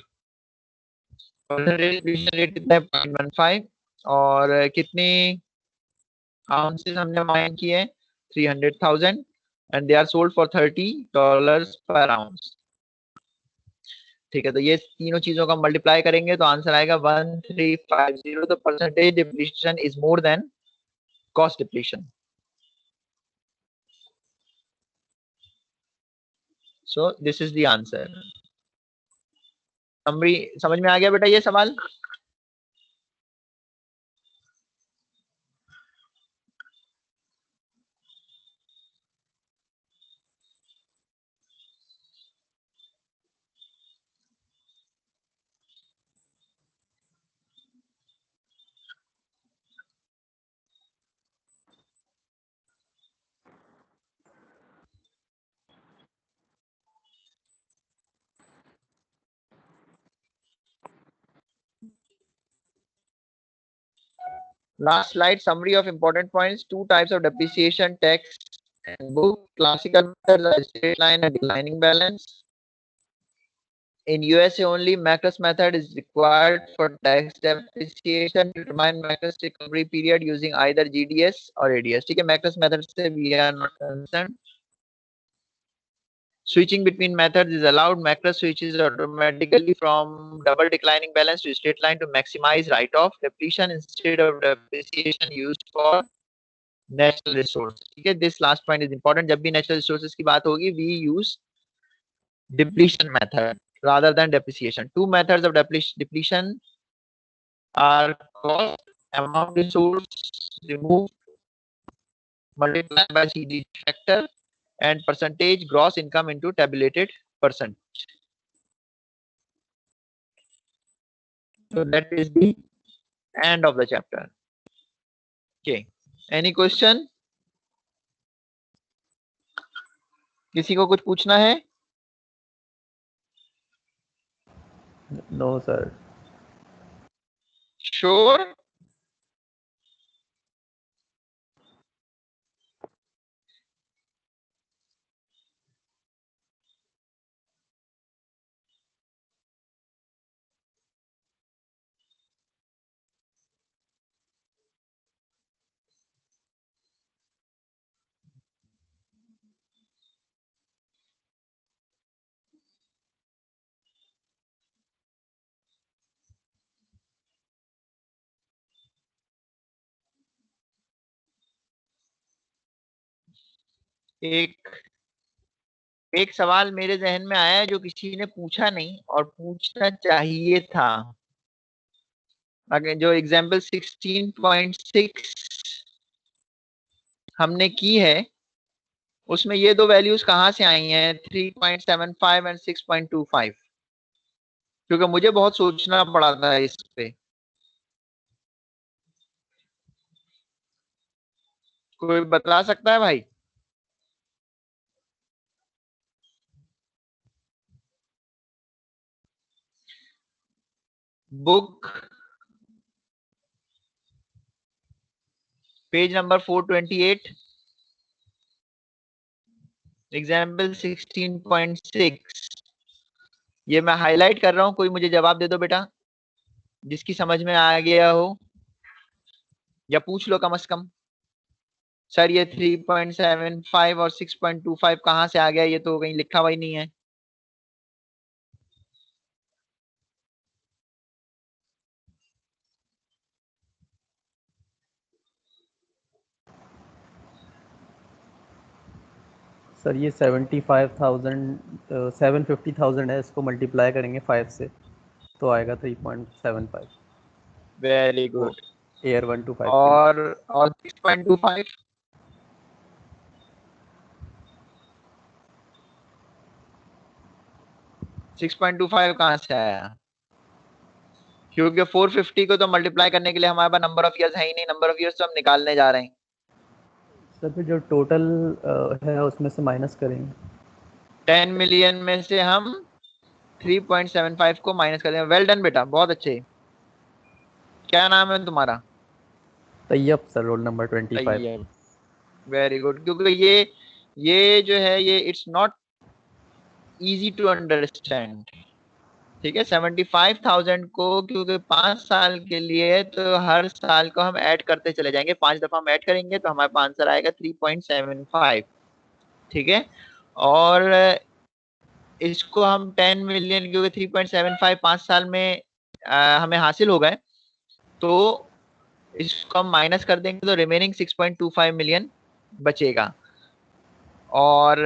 Speaker 1: Percentage depletion rate कितना है? 0.15। और कितनी आउंसेस हमने माइन किए हैं? 300,000 and they are sold for $30 per ounce. ठीक है, तो ये तीनों चीजों का मल्टीप्लाई करेंगे तो आंसर आएगा 1350। तो percentage depletion is more than cost depletion. So this is the answer. समझ में आ गया बेटा ये सवाल? Last slide, summary of important points. Two types of depreciation, tax and book. Classical methods are straight line and declining balance. In USA only, Macros method is required for tax depreciation to determine Macros recovery period using either GDS or ADS. ठीक है, Macros method से we are not concerned. Switching between methods is allowed. Macros switches automatically from double declining balance to straight line to maximize write-off. Depletion instead of depreciation used for natural resource. ठीक है, this last point is important. जब भी natural resources की बात होगी, we use depletion method rather than depreciation. Two methods of depletion are cost, amount resource removed multiplied by CD factor, and percentage gross income into tabulated percent. So that is the end of the chapter. Okay, any question? किसी को कुछ पूछना है?
Speaker 6: No sir.
Speaker 1: Sure. एक सवाल मेरे जहन में आया है जो किसी ने पूछा नहीं और पूछना चाहिए था। अगर जो एग्जाम्पल 16.6 हमने की है उसमें ये दो वैल्यूज कहाँ से आई हैं, 3.75 एंड 6.25? क्योंकि मुझे बहुत सोचना पड़ा था इस पे। कोई बता सकता है भाई? Book page number 428, example 16.6। ये मैं हाईलाइट कर रहा हूं, कोई मुझे जवाब दे दो बेटा जिसकी समझ में आ गया हो, या पूछ लो कम से कम। सर ये 3.75 और 6.25 कहाँ से आ गया, ये तो कहीं लिखा हुआ ही नहीं है।
Speaker 6: सर ये 750,000 है, इसको मल्टीप्लाई करेंगे 5 से तो आएगा 3.75।
Speaker 1: Very good.
Speaker 6: ईयर 1 to 5
Speaker 1: और 6.25 6.25 कहाँ से आया? क्योंकि 450 को तो मल्टीप्लाई करने के लिए हमारे पास नंबर ऑफ ईयर्स है ही नहीं, नंबर ऑफ ईयर्स तो हम निकालने जा रहे हैं।
Speaker 6: सर फिर जो टोटल है उसमें से माइनस करेंगे।
Speaker 1: 10 मिलियन में से हम 3.75 को माइनस करेंगे। वेल डन बेटा, बहुत अच्छे। क्या नाम है तुम्हारा?
Speaker 6: Tayyab sir, roll number 25।
Speaker 1: Very good. क्योंकि ये जो है ये it's not easy to understand. ठीक है, 75,000 को क्योंकि 5 साल के लिए है तो हर साल को हम ऐड करते चले जाएंगे, 5 दफा हम ऐड करेंगे तो हमारे पास आंसर आएगा 3.75। ठीक है, और इसको हम 10 मिलियन क्योंकि 3.75 5 साल में हमें हासिल हो गए, तो इसको हम माइनस कर देंगे तो रिमेनिंग 6.25 मिलियन बचेगा। और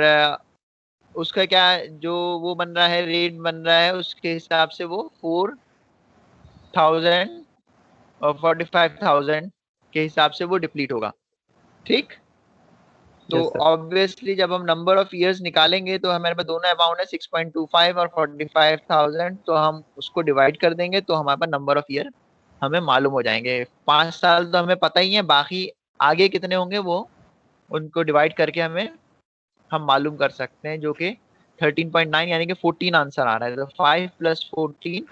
Speaker 1: उसका क्या जो वो बन रहा है, रेट बन रहा है, उसके हिसाब से वो 4,000 और 45,000 के हिसाब से वो डिप्लीट होगा। ठीक, तो ऑब्वियसली जब हम नंबर ऑफ इयर्स निकालेंगे तो हमारे पास दोनों अमाउंट है 6.25 और 45,000, तो हम उसको डिवाइड कर देंगे तो हमारे पास नंबर ऑफ ईयर हमें मालूम हो जाएंगे। 5 साल तो हमें पता ही है, बाकी आगे कितने होंगे वो उनको डिवाइड करके हम मालूम कर सकते हैं, जो कि 13.9 यानी कि 14 आंसर आ रहा है। तो 5 + 14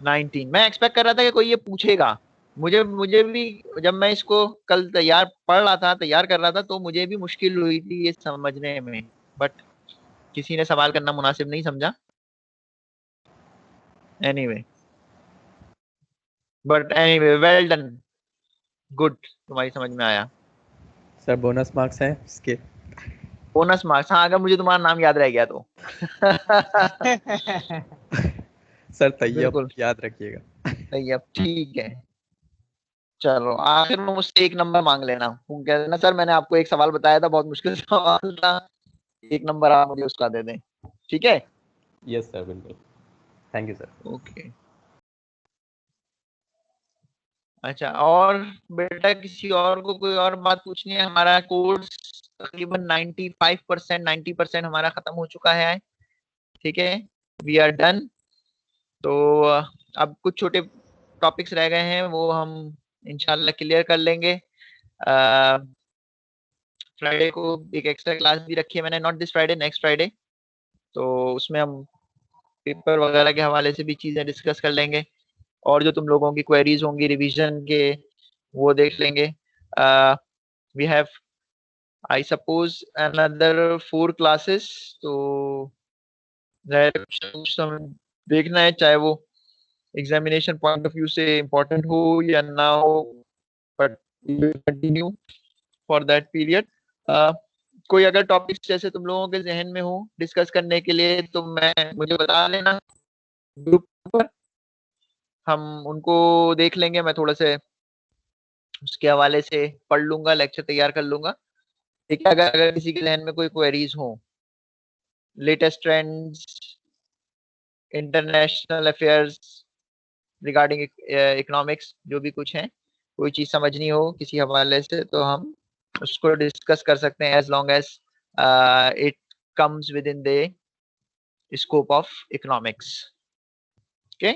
Speaker 1: 19। मैं एक्सपेक्ट कर रहा था कि कोई ये पूछेगा, मुझे भी जब मैं इसको कल तैयार कर रहा था तो मुझे भी मुश्किल हुई थी ये समझने में, बट किसी ने सवाल करना मुनासिब नहीं समझा। एनीवे वेल डन, गुड, तुम्हारी समझ में आया।
Speaker 6: सर बोनस मार्क्स हैं इसके?
Speaker 1: बोनस मार्क्स, हाँ, अगर मुझे तुम्हारा नाम याद रह गया तो
Speaker 6: सर तैयब
Speaker 1: बिल्कुल
Speaker 6: याद रखिएगा।
Speaker 1: तैयब, ठीक है। चलो आखिर में मुझसे 1 नंबर मांग लेना, तुम कह देना सर मैंने आपको एक सवाल बताया था, बहुत मुश्किल सवाल था, 1 नंबर आप मुझे उसका दे दें, ठीक है?
Speaker 6: यस सर, बिल्कुल। Thank you sir.
Speaker 1: ओके। अच्छा, और बेटा किसी और को कोई और बात पूछनी है? हमारा कोर्स तकरीबन 95% 90% हमारा खत्म हो चुका है, ठीक है, वी आर डन। तो अब कुछ छोटे टॉपिक्स रह गए हैं, वो हम इंशाल्लाह क्लियर कर लेंगे। फ्राइडे को एक एक्स्ट्रा क्लास भी रखी है मैंने, not this Friday, next Friday, तो उसमें हम पेपर वगैरह के हवाले से भी चीजें डिस्कस कर लेंगे, और जो तुम लोगों की क्वेरीज होंगी रिवीजन के वो देख लेंगे। We have I suppose another 4 classes, तो कुछ तो हमें देखना है, चाहे वो एग्जामिनेशन पॉइंट ऑफ व्यू से इम्पोर्टेंट हो या ना हो, but continue for that period. कोई अगर टॉपिक्स जैसे तुम लोगों के जहन में हो डिस्कस करने के लिए तो मुझे बता लेना ग्रुप पर, हम उनको देख लेंगे। मैं थोड़ा से उसके हवाले से पढ़ लूंगा, लेक्चर तैयार कर लूंगा, ठीक है? अगर किसी के जहन में कोई क्वेरीज हो, latest trends, international affairs regarding economics, जो भी कुछ है, कोई चीज समझनी हो किसी हवाले से, तो हम उसको डिस्कस कर सकते हैं, as long as it comes within the scope of economics. Okay,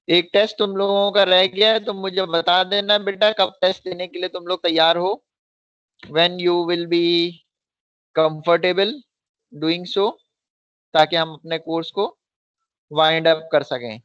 Speaker 1: एक टेस्ट तुम लोगों का रह गया है, तो मुझे बता देना बेटा कब टेस्ट देने के लिए तुम लोग तैयार हो, when you will be comfortable doing so, ताकि हम अपने कोर्स को वाइंड अप कर सकें।